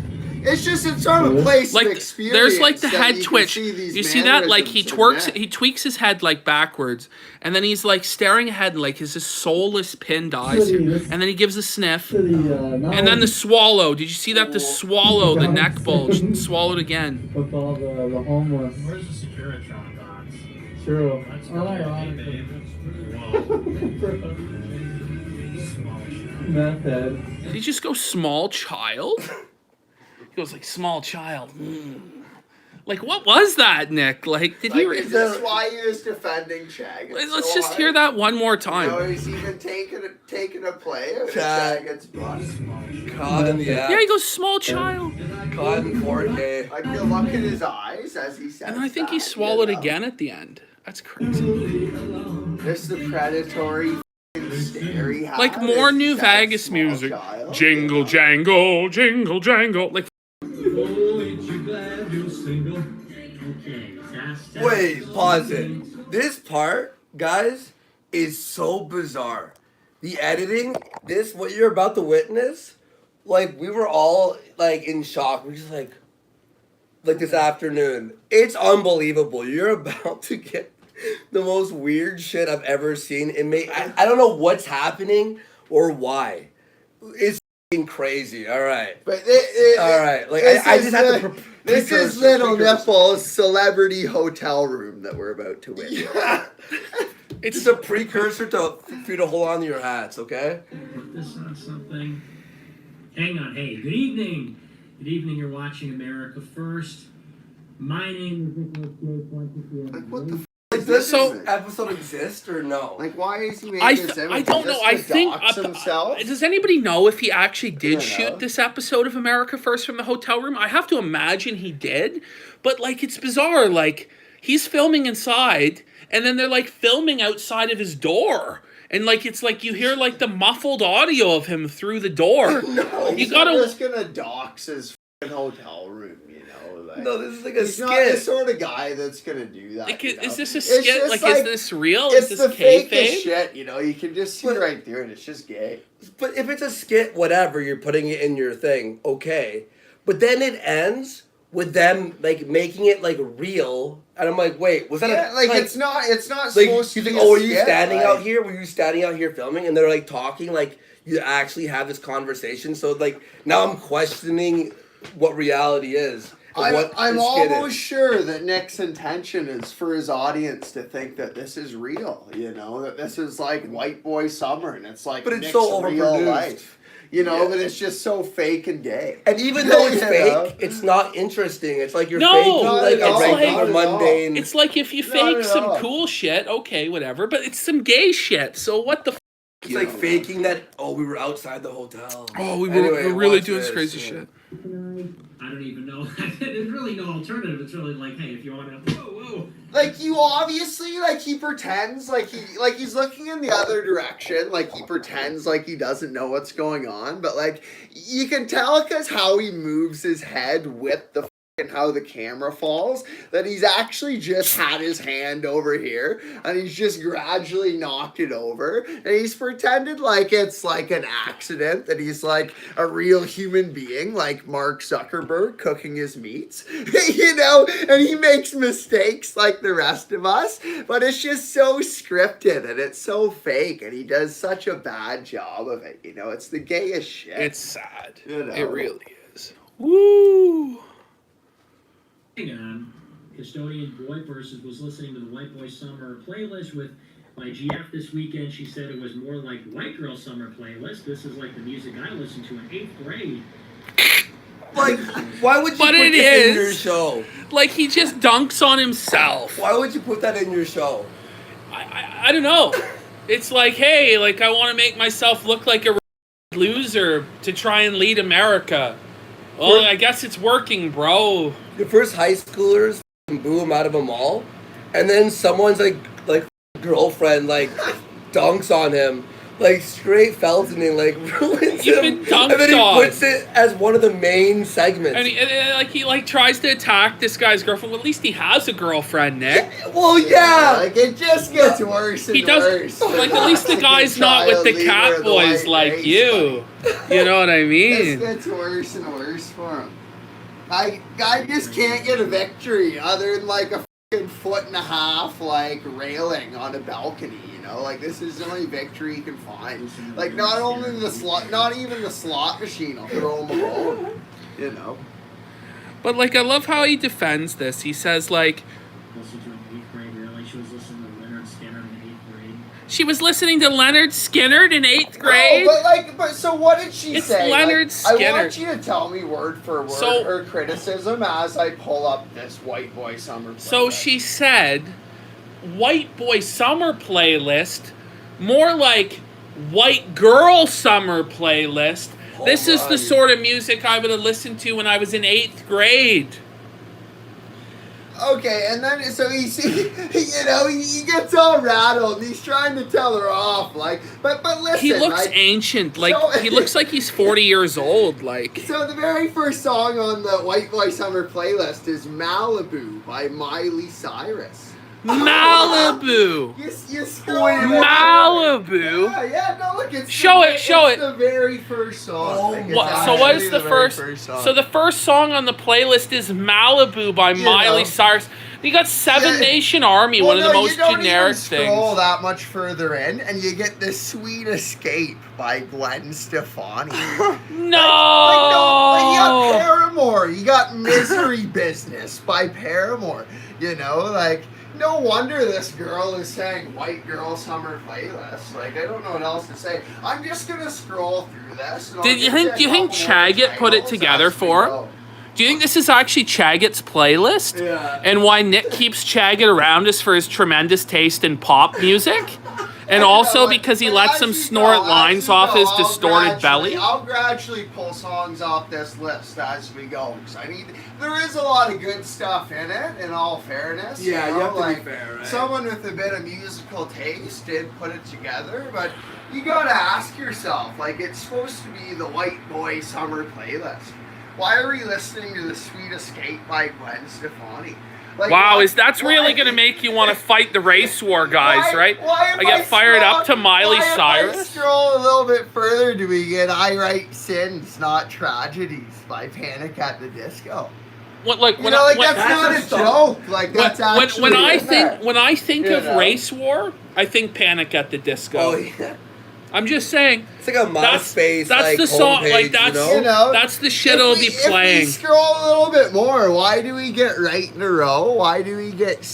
it's just it's sort of a place Like of experience. there's like the that head you can twitch. see these You see that? Like he mannerisms in he tweaks his head like backwards, and then he's like staring ahead like his soulless pinned eyes, City, this- and then he gives a sniff. And And then the swallow. Did you see that? The swallow, the neck bulge, swallowed again. with all the homeless. Where's the Securitron box? True. That's Oh, okay, ironically. babe. Whoa. Small shot. Meth head. Did he just go small child? He goes like small child. Like, what was that, Nick? Like, did he? Like, is this why he was defending Chag? Let's just hear that one more time. You know, he's even taking a play of Chag gets bust. Caught in the act. Yeah, he goes, small child. Caught in 4K. Like, you look at his eyes as he says. And I think he swallowed again at the end. That's crazy. There's the predatory stare he has. Like, more New Vegas Small music. child, Jingle, you know? jangle, jingle, jangle. Like, Oh, ain't you glad you're single? Okay, that's Wait, pause it. This part, guys, is so bizarre. The editing, what you're about to witness, like, we were all, like, in shock. We're just like this afternoon. It's unbelievable. You're about to get the most weird shit I've ever seen. I don't know what's happening or why. It's f***ing crazy. All right. But All right. Like, I just have to. This is Little Nipple's celebrity hotel room that we're about to witness. Yeah. It's just a precursor for you to hold on to your hats, okay? Put this on something. Hang on. Hey, good evening. Good evening. You're watching America First. My name is Nicholas J. Fuentes. Like, what the f*** Does this So- episode exist or no? Like, why is he making I this image? don't know. Just I to think. dox himself? Does anybody know if he actually did don't know. shoot this episode of America First from the hotel room? I have to imagine he did, but like it's bizarre. Like he's filming inside, and then they're like filming outside of his door, and like it's like you hear like the muffled audio of him through the door. No, You he's gotta- not just gonna dox his f***ing hotel room, you know? Like, No, this is like a he's not the skit. sort of guy that's gonna do that. Like, you know? is this a It's skit? just Like, is this real? It's Is the this fakest kayfabe? shit, you know? You can just see But- right through it. It's just gay. But if it's a skit, whatever, you're putting it in your thing, okay. But then it ends with them like making it like real, and I'm like, wait, was that Yeah, a like it's not like supposed you to think, be a oh, were you skit, standing like- out here? Were you standing out here filming? And they're like talking like you actually have this conversation. So like now I'm questioning what reality is. and what I'm the skit almost is. sure that Nick's intention is for his audience to think that this is real, you know, that this is like White Boy Summer and it's like But it's Nick's so real overproduced. life. You know, Yeah. but it's just so fake and gay. And even though it's You fake, know? it's not interesting. It's like you're No, faking not like at all, a regular not at all. mundane. It's like if you Not fake at some all. cool shit, okay, whatever. But it's some gay shit. So what the? It's like faking that. Oh, we were outside the hotel. Oh, we Anyway, were really watch doing this, this crazy yeah. shit. I don't even know. There's really no alternative. It's really like, hey, if you want to, whoa. Like you obviously like he pretends like he's looking in the other direction, like he pretends like he doesn't know what's going on, but like you can tell because how he moves his head with the and how the camera falls that he's actually just had his hand over here and he's just gradually knocked it over and he's pretended like it's like an accident, that he's like a real human being like Mark Zuckerberg cooking his meats you know, and he makes mistakes like the rest of us, but it's just so scripted and it's so fake and he does such a bad job of it, you know. It's the gayest shit. It's sad. You know. It really is. Woo! Hang on. Custodian Boy Versus was listening to the White Boy Summer playlist with my GF this weekend. She said it was more like White Girl Summer playlist. This is like the music I listened to in 8th grade. Like, why would you But put it this in your is. show? Like he just dunks on himself. Why would you put that in your show? I don't know. It's like, hey, like I want to make myself look like a loser to try and lead America. Well, I guess it's working, bro. The first high schoolers boo him out of a mall, and then someone's like girlfriend like dunks on him, like straight Feltoning, like ruins You've him, been dunked and then he on. puts it as one of the main segments. And he tries to attack this guy's girlfriend. Well, at least he has a girlfriend, Nick. Well, yeah. Like it just gets worse and He does worse. like at least the Like a guy's not with the child cat leader of the boys white like race, you. You know what I This mean? gets worse and worse for him. Guy just can't get a victory other than like a fucking 1.5 foot like railing on a balcony, you know? Like this is the only victory he can find. Like not even the slot machine will throw him a bone, you know? But like I love how he defends this. He says like Listened to in 8th grade, really? She was listening to Leonard Skinner in 8th grade. She was listening to Leonard Skinner in 8th grade. But so what did she It's say? Leonard I Skinner. want you to tell me word for word So- her criticism as I pull up this White Boy Summer. So playlist. she said, White Boy Summer playlist, more like White Girl Summer playlist. This is the sort of music I would have listened to when I was in 8th grade. Okay, and then so he gets all rattled. And he's trying to tell her off, like, but listen, He looks like, ancient, like so- he looks like he's 40 years old, like. So the very first song on the White Boy Summer playlist is Malibu by Miley Cyrus. Malibu. You scroll Malibu. Yeah, no, look, it's Show it. the very first song. Like, it's So what is actually the very first? song. So the first song on the playlist is Malibu by Miley know. Cyrus. You got Seven Yeah. Nation Army, Well, one of the no, most you don't generic even scroll things. that much further in, and you get this Sweet Escape by Gwen Stefani. No. You got Paramore. You got Misery Business by Paramore. You know, like, no wonder this girl is saying White Girl Summer playlist. Like, I don't know what else to say. I'm just gonna scroll through this. And I'll Did you give think- a do you think couple more Chaggett put it titles together as we for? go. Do you think this is actually Chaggett's playlist? Yeah. And why Nick keeps Chaggett around is for his tremendous taste in pop music? And also because he lets him snort lines off his distorted belly? I'll gradually pull songs off this list as we go. Because there is a lot of good stuff in it, in all fairness. Yeah, you know, have to like, be fair, right? Someone with a bit of musical taste did put it together, but you gotta ask yourself, like, it's supposed to be the White Boy Summer playlist. Why are we listening to the Sweet Escape by Gwen Stefani? Like, Wow, why- that's really why- going to make you want to fight the race war, guys, Why- right? why if I get fired up to Miley why if Cyrus. I scroll a little bit further, do we get I Write Sins, Not Tragedies by Panic at the Disco? What, like, You when, know, like, when, that's not a that's a joke. Like, that's actually when I in there. think when I think You of know? race war, I think Panic at the Disco. Oh yeah. I'm just saying. It's like a MySpace. That's like, the song. homepage, Like that's you know? You know, that's the shit If it'll we- be If we playing. scroll a little bit more, why do we get Right in a Row? Why do we get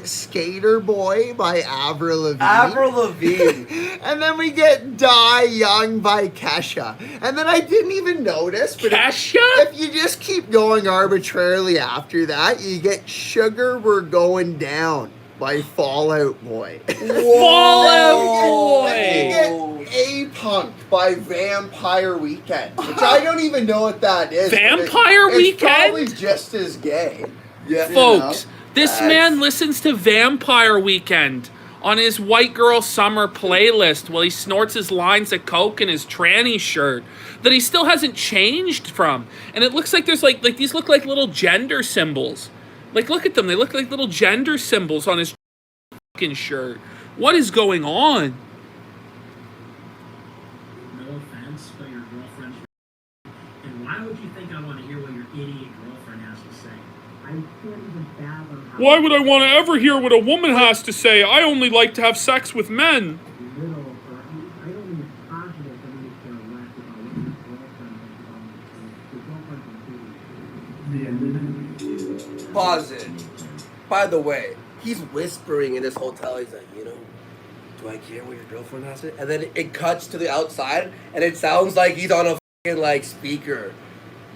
Skater Boy by Avril Lavigne? Avril Lavigne. And then we get Die Young by Kesha. And then I didn't even notice, but Kesha? if you just keep going arbitrarily after that, you get Sugar We're Going Down by Fall Out Boy. Fall Out Then you Boy. get A-Punk by Vampire Weekend, which I don't even know what that is. but Vampire it's Weekend? probably just as gay. Yeah. Folks, this That's- man listens to Vampire Weekend on his White Girl Summer playlist while he snorts his lines of coke in his tranny shirt that he still hasn't changed from. And it looks like there's like these look like little gender symbols. Like, look at them. They look like little gender symbols on his fucking shirt. What is going on? No offense, but your girlfriend's. And why would you think I want to hear what your idiot girlfriend has to say? I can't even fathom how. Why would I want to ever hear what a woman has to say? I only like to have sex with men. Little, I don't even confident that we care less about what your girlfriend has your girlfriend's Pause it. By the way, he's whispering in this hotel. He's like, you know, do I care what your girlfriend has to say? And then it cuts to the outside, and it sounds like he's on a fucking, like, speaker.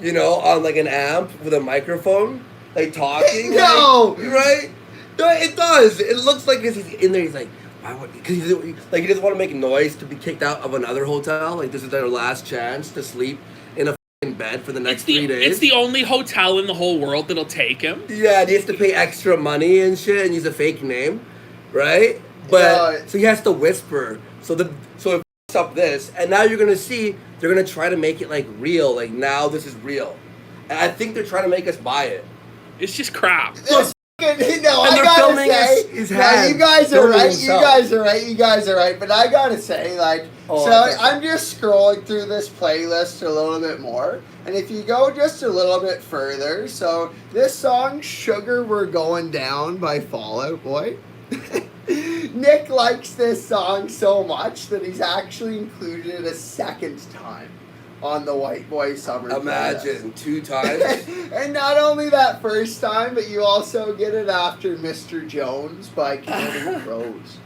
You know, on, like, an amp with a microphone. Like, talking. No! Like, right? No, it does. It looks like he's in there. He's like, why would... Because he doesn't want to make noise to be kicked out of another hotel. Like, this is their last chance to sleep in a fucking bed for the next 3 days. It's the only hotel in the whole world that'll take him. Yeah, and he has to pay extra money and shit and use a fake name, right? But so he has to whisper. So it f***s up this, and now you're gonna see they're gonna try to make it like real. Like now this is real, and I think they're trying to make us buy it. It's just crap. No, I they're gotta filming say, his no, hand, you guys are filming right. himself. You guys are right. But I gotta say, like, Oh, so that's I'm just scrolling through this playlist a little bit more, and if you go just a little bit further, so this song "Sugar We're Going Down" by Fall Out Boy. Nick likes this song so much that he's actually included it a second time on the White Boy Summer playlist. Imagine 2 times. And not only that first time, but you also get it after Mr. Jones by Counting Crows.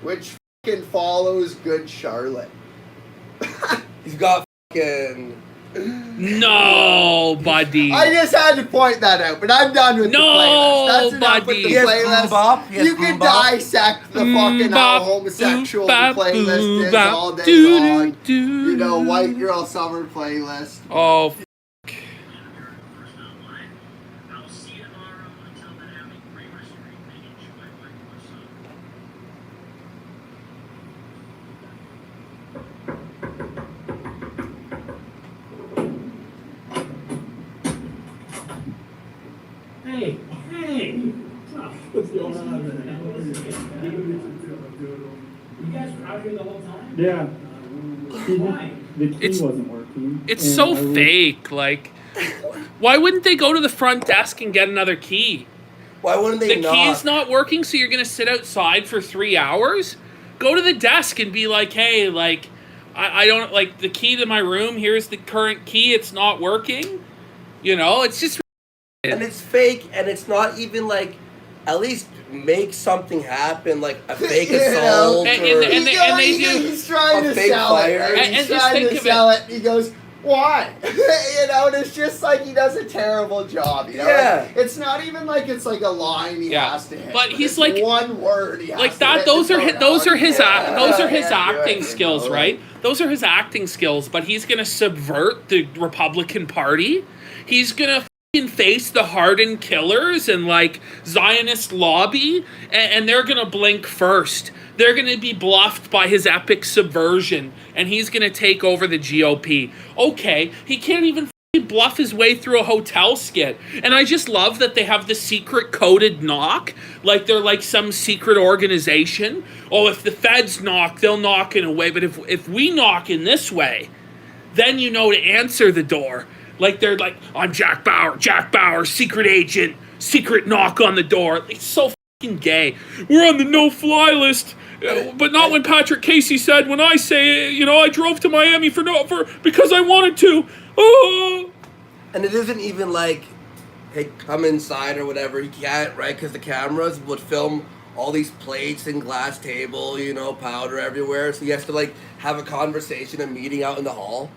Which fucking follows Good Charlotte. He's got fucking. No, buddy. I just had to point that out, but I'm done with the playlist. That's enough with the Yes, playlist. Mbop. Yes, You can Mbop. dissect the fucking how homosexual the playlist is all day long. You know, white girl summer playlist. Oh, I'll see you tomorrow. Until then, have a great rest of your evening. Enjoy White Boy Summer. Hey, What's going on, man? you guys were out here the whole time? Yeah. Why? The key It's- wasn't working. it's and so I was- fake. Like, why wouldn't they go to the front desk and get another key? Why wouldn't they The not? key's not working, so you're gonna sit outside for 3 hours? Go to the desk and be like, hey, like, I don't, like, the key to my room, here's the current key, it's not working. You know, it's just... And it's fake, and it's not even like. At least make something happen, like a fake You know, assault and- or. and they do He's trying a to fake sell it, fire. right? And He's just trying think to of sell it. And he goes, why? You know, and it's just like he does a terrible job. You know, Yeah. Like, it's not even like it's like a line he Yeah. has to hit. But he's it's like- one word he has Like to that, hit those to are go his, those are down. his, Yeah. those are his Yeah, acting you know, skills, like- right? Those are his acting skills. But he's gonna subvert the Republican Party. He's gonna face the hardened killers and like Zionist lobby, and they're gonna blink first. They're gonna be bluffed by his epic subversion, and he's gonna take over the GOP. Okay, he can't even bluff his way through a hotel skit. And I just love that they have the secret coded knock, like they're like some secret organization. Oh, if the feds knock, they'll knock in a way, but if we knock in this way, then you know to answer the door. Like they're like, I'm Jack Bauer, secret agent, secret knock on the door. It's so fucking gay. We're on the no-fly list, but not when Patrick Casey said, when I say, you know, I drove to Miami because I wanted to. Oh. And it isn't even like, hey, come inside or whatever. He can't, right? Because the cameras would film all these plates and glass table, you know, powder everywhere. So he has to like have a conversation, a meeting out in the hall.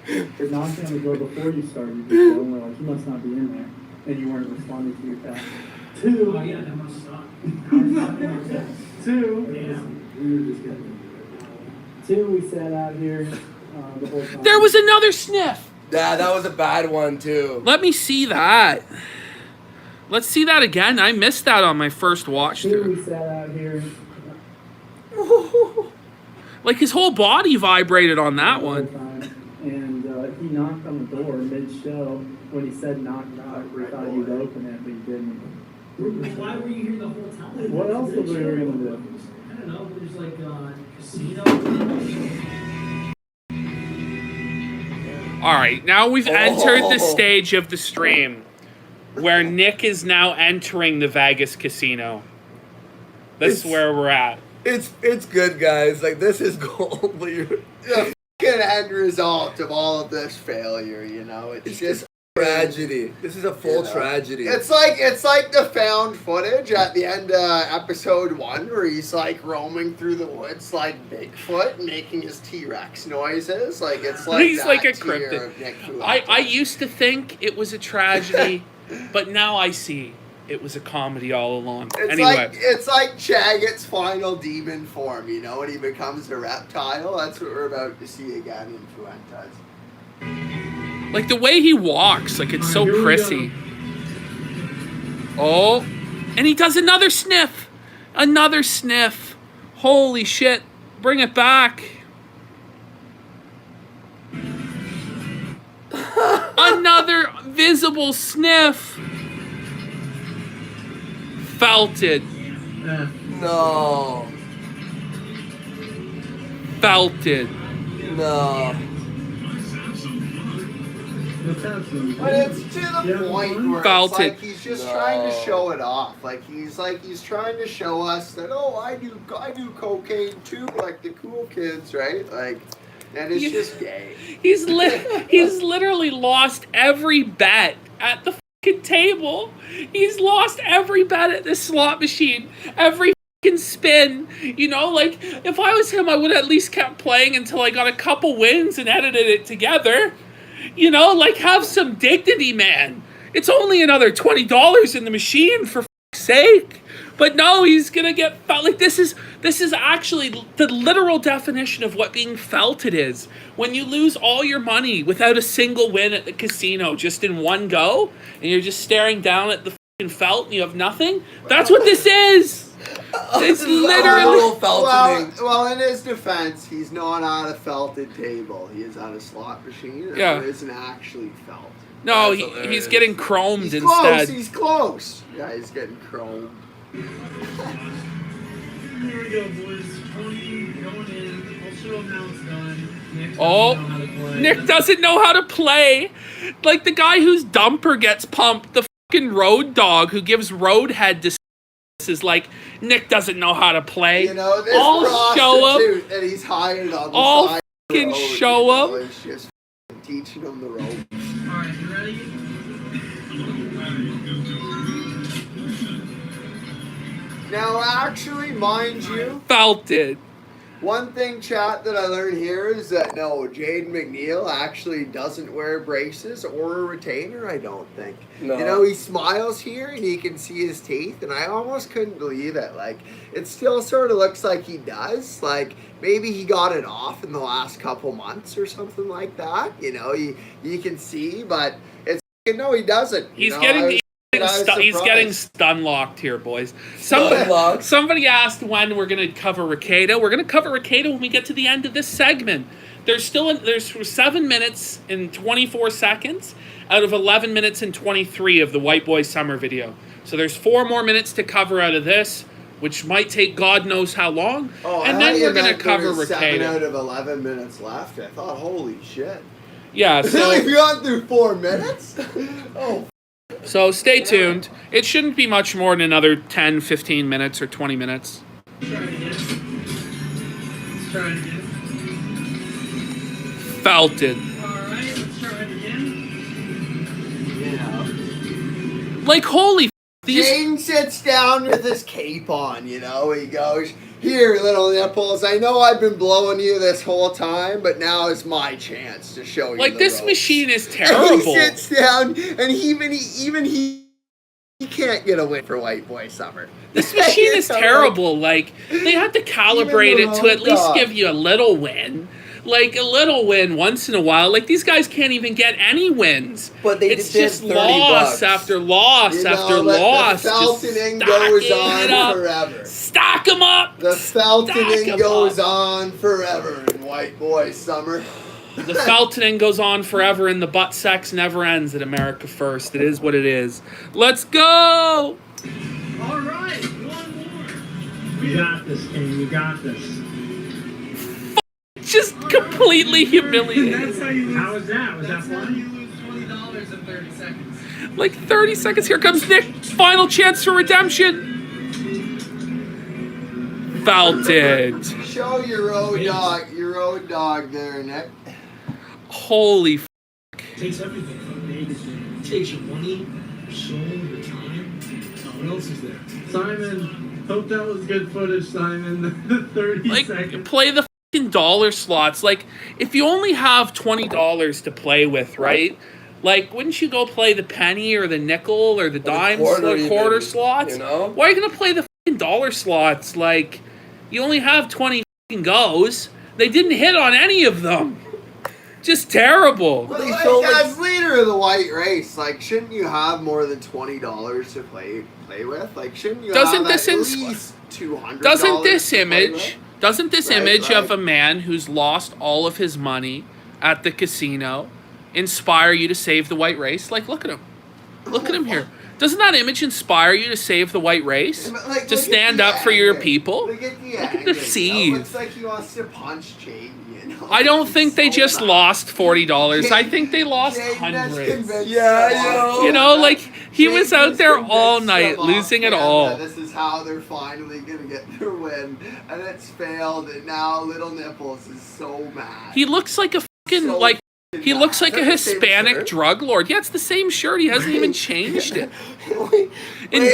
They're knocking on the door before you started the show, and we're like, you must not be in there. And you weren't responding to your text. Two. Oh, yeah, that must suck. Two, we sat out here the whole time. There was another sniff. Yeah, that was a bad one too. Let me see that. Let's see that again. I missed that on my first watch Two, through. we sat out here Like his whole body vibrated on that the whole one. time, and he knocked on the door mid-show. When he said knock, knock, we thought you'd open it, but you didn't. Why were you here the whole time? What else were we gonna do? I don't know. There's like casino. All right, now we've entered the stage of the stream where Nick is now entering the Vegas casino. This is It's- where we're at. It's good, guys. Like this is gold. But you're, The fucking end result of all of this failure, you know, it's just tragedy. This is a full You know, tragedy. It's like the found footage at the end of episode 1 where he's like roaming through the woods like Bigfoot making his T-Rex noises. Like it's like He's that like a tier cryptid. of Nick I Fuentes. used to think it was a tragedy, but now I see it was a comedy all along. Anyway, It's like Chaggett's final demon form, you know, when he becomes a reptile. That's what we're about to see again in Fuentes. like the way he walks, like it's so Here we prissy. Oh, and he does another sniff. Another sniff. Holy shit. Bring it back. Another visible sniff. Felted. no, Felted. no. But it's to the point where Felt it's like it. he's just No. trying to show it off. Like he's trying to show us that I do cocaine too, like the cool kids, right? Like, and it's Yeah. just gay. He's literally lost every bet at the fucking table. He's lost every bet at this slot machine. Every fucking spin. You know, like, if I was him, I would at least kept playing until I got a couple wins and edited it together. You know, like, have some dignity, man. It's only another $20 in the machine, for fuck's sake. But no, he's gonna get felt. Like, this is actually the literal definition of what being felted is. When you lose all your money without a single win at the casino, just in one go, and you're just staring down at the fucking felt and you have nothing. That's what this is. It's literally felting. Well, in his defense, he's not on a felted table. He is on a slot machine, and Yeah. it isn't actually felt. No, he's getting chromed He's instead. close. He's close. Yeah, he's getting chromed. Here we go, boys. Tony going in. I'll show him how it's done. Nick doesn't know how to play. Like, the guy whose dumper gets pumped, the fucking road dog who gives roadhead to is like, Nick doesn't know how to play. You know, this I'll show him. prostitute that he's hired on the I'll side fucking road, show you know, him. is just teaching him the ropes. Alright, you ready? Now, actually, mind you, Felted. one thing, chat, that I learned here is that no, Jade McNeil actually doesn't wear braces or a retainer, I don't think. No. You know, he smiles here and he can see his teeth, and I almost couldn't believe it. Like, it still sort of looks like he does. Like, maybe he got it off in the last couple months or something like that. You know, you can see, but it's, no, he doesn't. He's getting stun locked here, boys. Somebody asked when we're going to cover Ricada. We're going to cover Ricada when we get to the end of this segment. There's 7 minutes and 24 seconds out of 11 minutes and 23 of the White Boy Summer video. So there's 4 more minutes to cover out of this, which might take God knows how long. Oh, and then we're going to cover Ricada. 7 out Ricada. of 11 minutes left. I thought, holy shit. Yeah, so We've gone through 4 minutes? Oh, so stay tuned. It shouldn't be much more than another 10, 15 minutes or 20 minutes. Try it again. Let's try it again. Felted. Alright, let's try it again. you know. Like, holy these. Jaden sits down with his cape on, you know. He goes, here, little nipples, I know I've been blowing you this whole time, but now is my chance to show you Like, the this ropes. machine is And terrible. he sits down, and even he can't get a win for White Boy Summer. This machine is terrible. Like, they had to calibrate it to at least give you a little win. Like, a little win once in a while. Like, these guys can't even get any wins. But they It's did just 30 loss bucks. after loss You know, after but loss. the Just felting stacking goes it on up. forever. Stack them up. The Stack felting 'em goes up. on forever in White Boy Summer. The felting goes on forever and the butt sex never ends at America First. It is what it is. Let's go! Alright, one more. You got this, King. You got this. Just completely humiliated. How was that? Was that fun? You lose $20 in 30 seconds. Like 30 seconds. Here comes Nick. Final chance for redemption. Felted. Show your road dog there, Nick. Holy f***. Takes everything from Vegas. It takes your money, your soul, your time. What else is there? Simon, hope that was good footage, Simon. The 30 Like, seconds. play the fucking dollar slots. Like, if you only have $20 to play with, right? Like, wouldn't you go play the penny or the nickel or the dime quarter quarter even, slots? you know? Why are you gonna play the fucking dollar slots? Like, you only have 20 fucking goes. They didn't hit on any of them. Just terrible. But They like, sold it- as leader of the white race, like, shouldn't you have more than $20 to play with? Like, shouldn't you Doesn't have this at ins- least $200? Doesn't this to play with? image? Doesn't this Right, image right. of a man who's lost all of his money at the casino inspire you to save the white race? Like, look at him. Look at him here. Doesn't that image inspire you to save the white race? But, like, To look at stand the up for your anger. people? Look at the Look at anger. the It seeds. looks like he wants to punch Jaden, you know? I don't He's think they so just mad. lost $40. I think they lost Jaden has hundreds. convinced Yeah, so I know. much. You know, like, he Jaden was out has there convinced all so night, much, losing it man, all. that This is how they're finally gonna get their win, and it's failed. And now Little Nipples is so mad. He looks like a fucking, So like, He looks like a Is that the same Hispanic shirt? drug lord. Yeah, it's the same shirt. He hasn't even changed it. In Wait,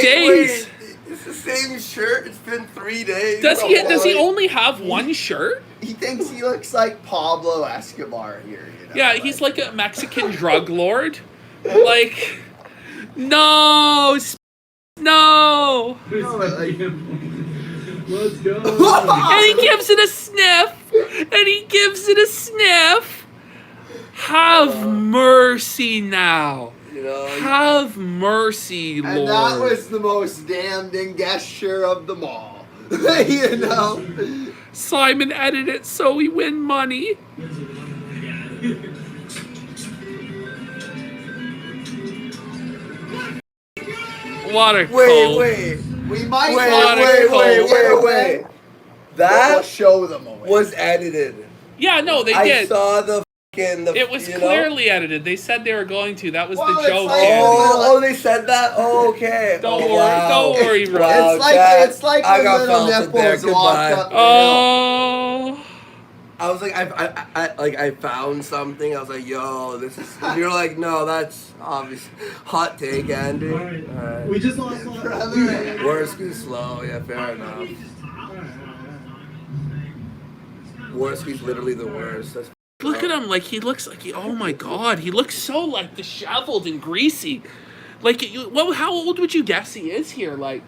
days. it's the same shirt. It's been 3 days. Does he? Does he boy. only have one shirt? He thinks he looks like Pablo Escobar here. You know? Yeah, he's like a Mexican drug lord. Like, no, no. Let's go. And he gives it a sniff. And he gives it a sniff. Have mercy now. You know, Have mercy, Lord. And that was the most damning gesture of them all. You know? Simon edited it so we win money. What a cult. wait. We might Wait. We'll That show them away. was edited. Yeah, no, they I did. saw the fucking. It was you know? clearly edited. They said they were going to. That was Well, the it's joke. like- Andy. Oh, they said that. Oh, okay. Don't Oh, worry, wow. don't worry, bro. Wow, It's like I when got little felted there. nipples walked Goodbye. up the hill. Oh. I was like, I found something. I was like, yo, this is. And you're like, no, that's obvious. Hot take, Andy. Alright. We just lost all Brother. Worski's slow. Yeah, fair enough. Worski's literally the worst. That's Look at him, like he looks like oh my god, he looks so like disheveled and greasy. Like, how old would you guess he is here? Like,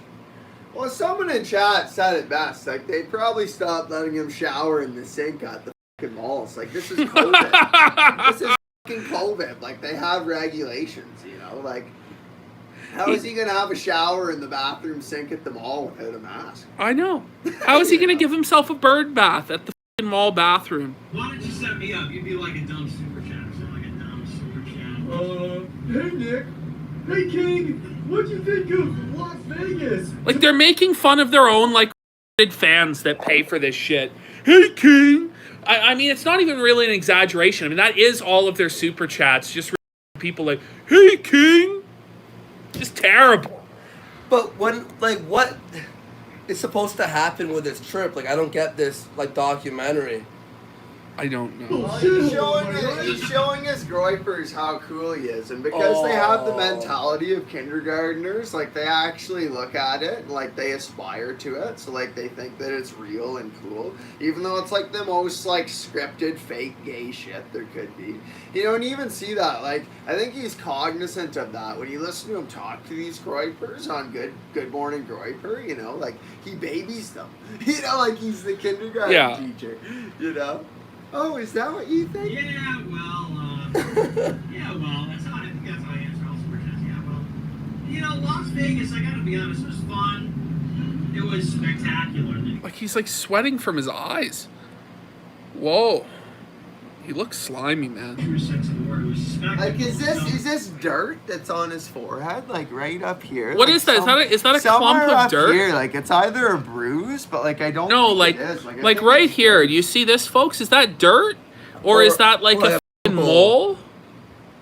Well, someone in chat said it best. Like, they probably stopped letting him shower in the sink at the fucking malls. Like, this is COVID. This is fucking COVID. Like, they have regulations, you know? Like, how is he going to have a shower in the bathroom sink at the mall without a mask? I know. How is he gonna give himself a bird bath at the fucking mall bathroom? Why don't you set me up? You'd be like a dumb super chat. Sound like a dumb super chat. Hey Nick. Hey King. What'd you think of Las Vegas? Like, they're making fun of their own like fans that pay for this shit. Hey King. I mean, it's not even really an exaggeration. I mean, that is all of their super chats. Just people like, hey King. Just terrible. But when, like, what is supposed to happen with this trip? Like, I don't get this, like, documentary. I don't know. Well, he's showing his groypers how cool he is, and because they have the mentality of kindergartners, like they actually look at it and like they aspire to it, so like they think that it's real and cool, even though it's like the most like scripted, fake gay shit there could be. You know, and you even see that, like, I think he's cognizant of that when you listen to him talk to these groypers on Good Morning Groyper, you know, like he babies them, you know, like he's the kindergarten teacher, you know. Oh, is that what you think? Yeah, well, that's how I think that's how I answer all super chats. Yeah, well, you know, Las Vegas, I gotta be honest, it was fun. It was spectacular. Like, he's like sweating from his eyes. Whoa. He looks slimy, man. True sense of the word. It was spectacular. Like, is this dirt that's on his forehead, like right up here? What like, is that? Is that a somewhere clump of up dirt? Here, like it's either a bruise, but like I don't. No, think like, it is. I like think right it's here. Do you see this, folks? Is that dirt? Or is that like or a like a f***ing pimple. mole?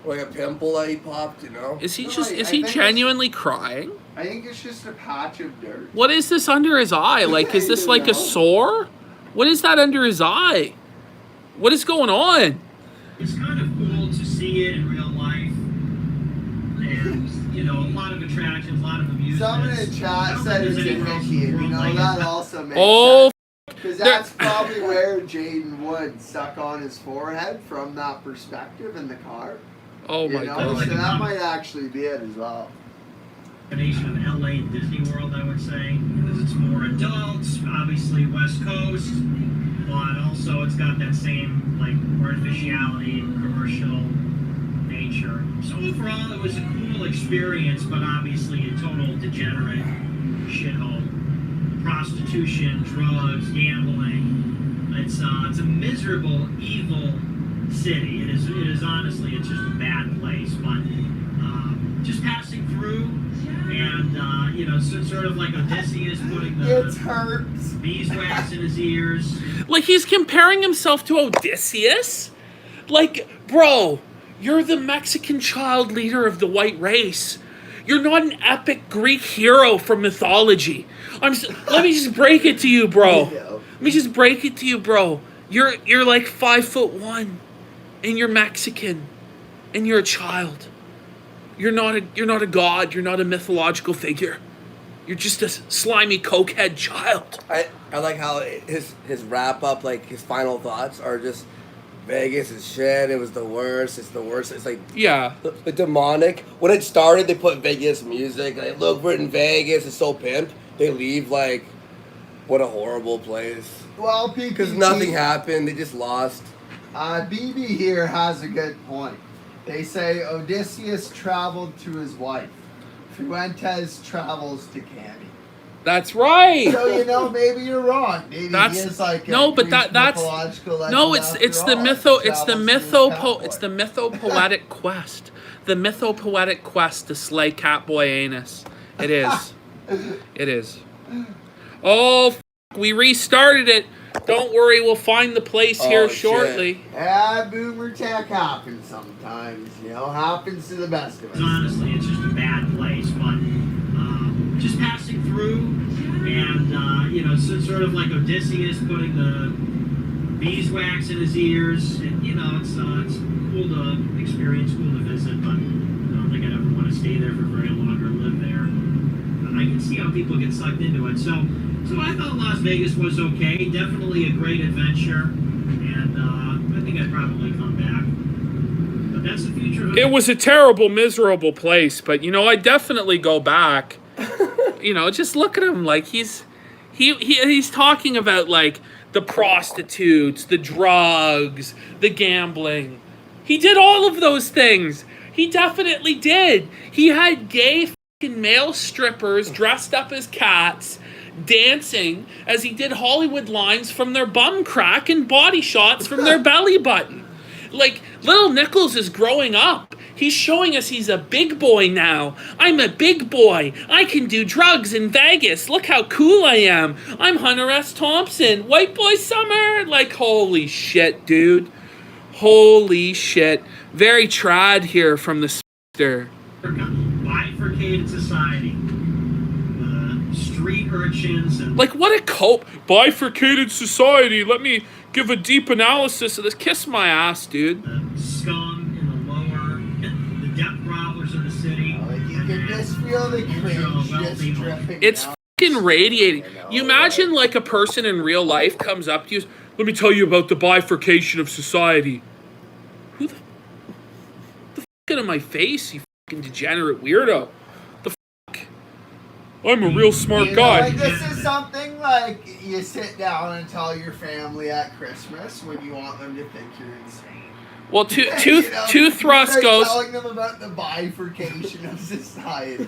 Like a pimple that he popped, you know? Is he No, just, I is he think genuinely crying? I think it's just a patch of dirt. What is this under his eye? Like, is this I like don't a know. sore? What is that under his eye? What is going on? It's kind of cool to see it in real life. And, you know, a lot of attractions, a lot of amusements. Someone in chat said it's in Mickey, you know that also makes Oh, sense. Because that's probably where Jaden Wood stuck on his forehead from that perspective in the car. oh You my know, god. so that might actually be it as well. Combination of LA and Disney World, I would say, because it's more adults, obviously West Coast, but also it's got that same like artificiality and commercial nature. So overall, it was a cool experience, but obviously a total degenerate shithole. Prostitution, drugs, gambling. It's a miserable, evil city. It is honestly, it's just a bad place. But just passing through, and you know, sort of like Odysseus putting It the hurts. beeswax in his ears. Like, he's comparing himself to Odysseus? Like, bro, you're the Mexican child leader of the white race. You're not an epic Greek hero from mythology. Let me just break it to you, bro. Let me just break it to you, bro. You're like 5'1". and you're Mexican, and you're a child. You're not a god. You're not a mythological figure. You're just a slimy cokehead child. I like how his wrap up, like his final thoughts are just Vegas is shit. It was the worst. It's the worst. It's like the demonic. When it started, they put Vegas music. Like, look, we're in Vegas. It's so pimp. They leave like, what a horrible place. Well, because nothing happened. They just lost. BB here has a good point. They say Odysseus traveled to his wife. Fuentes travels to Cami. That's right. So maybe you're wrong. Maybe he is like no, but that's no. It's the mythopoetic quest. The mythopoetic quest to slay Catboy Anus. It is. It is. Oh, we restarted it. Don't worry, we'll find the place here shortly. Shit. Yeah, boomer tech happens sometimes. Happens to the best of us. Honestly, it's just a bad place, but just passing through, and so sort of like Odysseus putting the beeswax in his ears, and it's cool to experience, cool to visit, but I don't think I'd ever want to stay there for very long or live there. I can see how people get sucked into it. So I thought Las Vegas was okay. Definitely a great adventure, and I think I'd probably come back. But that's the future of it. It was a terrible, miserable place, but I'd definitely go back. Just look at him, like he's talking about like the prostitutes, the drugs, the gambling. He did all of those things. He definitely did. He had gay fucking male strippers dressed up as cats dancing as he did Hollywood lines from their bum crack and body shots from their belly button. Like, Little Nichols is growing up. He's showing us he's a big boy now. I'm a big boy. I can do drugs in Vegas. Look how cool I am. I'm Hunter S. Thompson. White boy summer. Like, holy shit, dude. Holy shit. Very trad here from the Spectre. Bifurcated society. Street urchins and... Like, what a cope. Bifurcated society. Let me give a deep analysis of this. Kiss my ass, dude. Scum in the lower, the death robbers of the city. You can just feel the cringe just dripping. It's fucking radiating. You imagine like a person in real life comes up to you, let me tell you about the bifurcation of society. Who the fuck out of my face, you fucking degenerate weirdo. The fuck? I'm a real smart guy. Like, this is something like you sit down and tell your family at Christmas when you want them to think you're insane. Well, two thrust goes. Telling them about the bifurcation of society.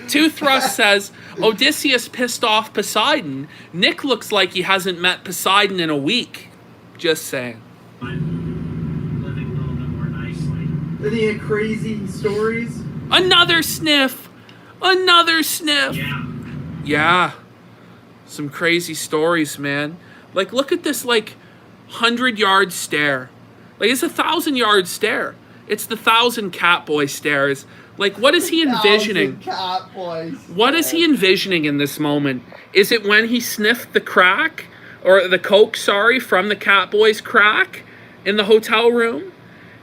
Two thrust says Odysseus pissed off Poseidon. Nick looks like he hasn't met Poseidon in a week. Just saying. I'm living a little bit more nicely. Any crazy stories? Another sniff. Another sniff. Yeah. Some crazy stories, man. Like, look at this, 100-yard stare. Like, it's a 1,000-yard stare. It's the 1,000 Catboy stares. Like, what is he envisioning? What is he envisioning in this moment? Is it when he sniffed the crack? Or the coke, sorry, from the Catboy's crack in the hotel room?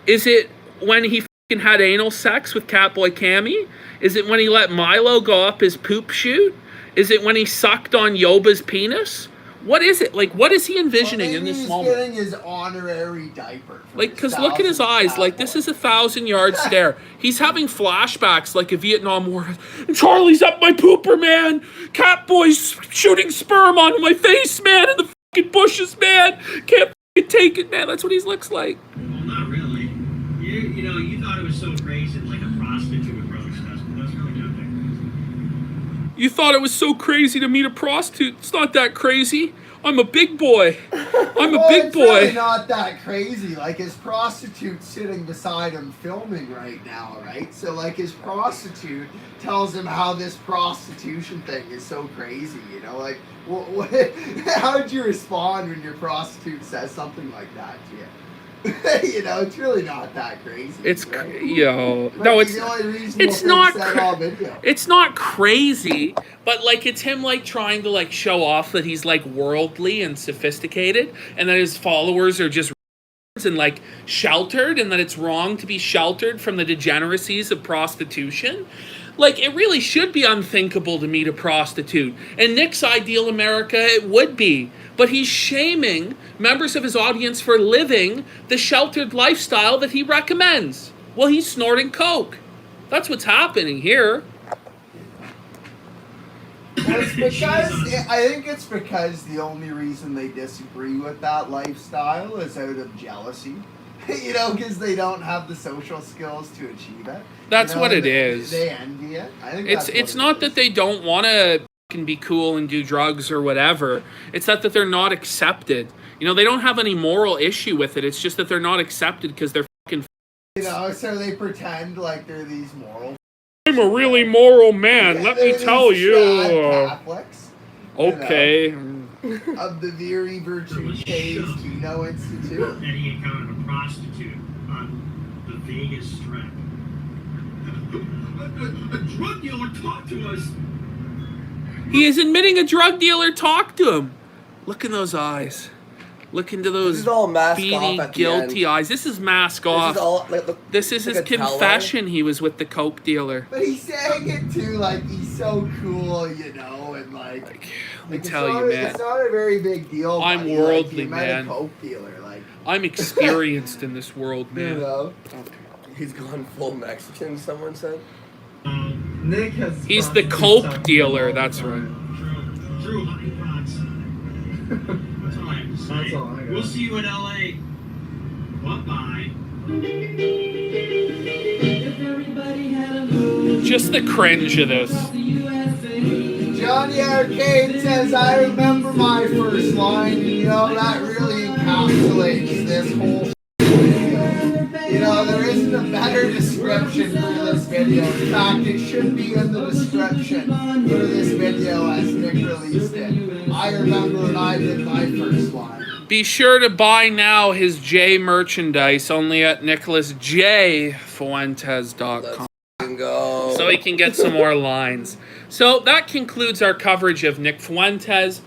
Is it when he fucking had anal sex with Catboy Cammy? Is it when he let Milo go up his poop chute? Is it when he sucked on Yoba's penis? What is it? Like, what is he envisioning in this moment? He's getting his honorary diaper. Like, because look at his eyes. Like, this is a 1,000-yard stare. He's having flashbacks like a Vietnam War. And Charlie's up my pooper, man. Catboy's shooting sperm onto my face, man. In the fucking bushes, man. Can't fucking take it, man. That's what he looks like. Well, not really. You thought it was so crazy, like a prostitute approached us, but that's really not that crazy. You thought it was so crazy to meet a prostitute. It's not that crazy. I'm a big boy. I'm a big boy. It's really not that crazy. Like, his prostitute's sitting beside him filming right now, right? So, his prostitute tells him how this prostitution thing is so crazy, Like, how would you respond when your prostitute says something like that to you? It's really not that crazy. It's right? no, it's not. It's not crazy, but it's him trying to show off that he's worldly and sophisticated, and that his followers are just and like sheltered, and that it's wrong to be sheltered from the degeneracies of prostitution. Like, it really should be unthinkable to meet a prostitute. In Nick's ideal America, it would be. But he's shaming members of his audience for living the sheltered lifestyle that he recommends. Well, he's snorting coke. That's what's happening here. It's because I think it's because the only reason they disagree with that lifestyle is out of jealousy. You know, because they don't have the social skills to achieve it. That's you know, what it they, is. They envy it. I think It's not that they don't want to be cool and do drugs or whatever. It's that they're not accepted. You know, they don't have any moral issue with it. It's just that they're not accepted because they're fucking. You know, so they pretend like they're these moral. I'm a really moral man. Let me tell you. Catholics. Okay. You know, of the very virtue K's Kino Institute. And he encountered a prostitute on the Vegas Strip. A drug dealer talked to us. He is admitting a drug dealer talked to him. Look in those eyes. Look into those This is all mask off beady, at the guilty end. eyes. This is mask off. This is all like, This is his like a teller. confession. He was with the coke dealer. But he's saying it too, like he's so cool, you know, and like Let me it's tell not you, a- man. It's not a very big deal. I'm buddy. worldly, like, you met man. a coke dealer, like I'm experienced in this world, you man. know. He's gone full Mexican, someone said. Nick has. He's the coke dealer, that's right. Drew Honey Pots. That's all I have to say. That's all I got. We'll see you in LA. Bye-bye. Just the cringe of this. Johnny Arcade says, "I remember my first line," and you know that really encapsulates this whole. You know, there isn't a better description for this video. In fact, it should be in the description for this video as Nick released it. I remember when I did my first line. Be sure to buy now his J merchandise only at nicholasjfuentes.com. Let's go. So he can get some more lines. So that concludes our coverage of Nick Fuentes.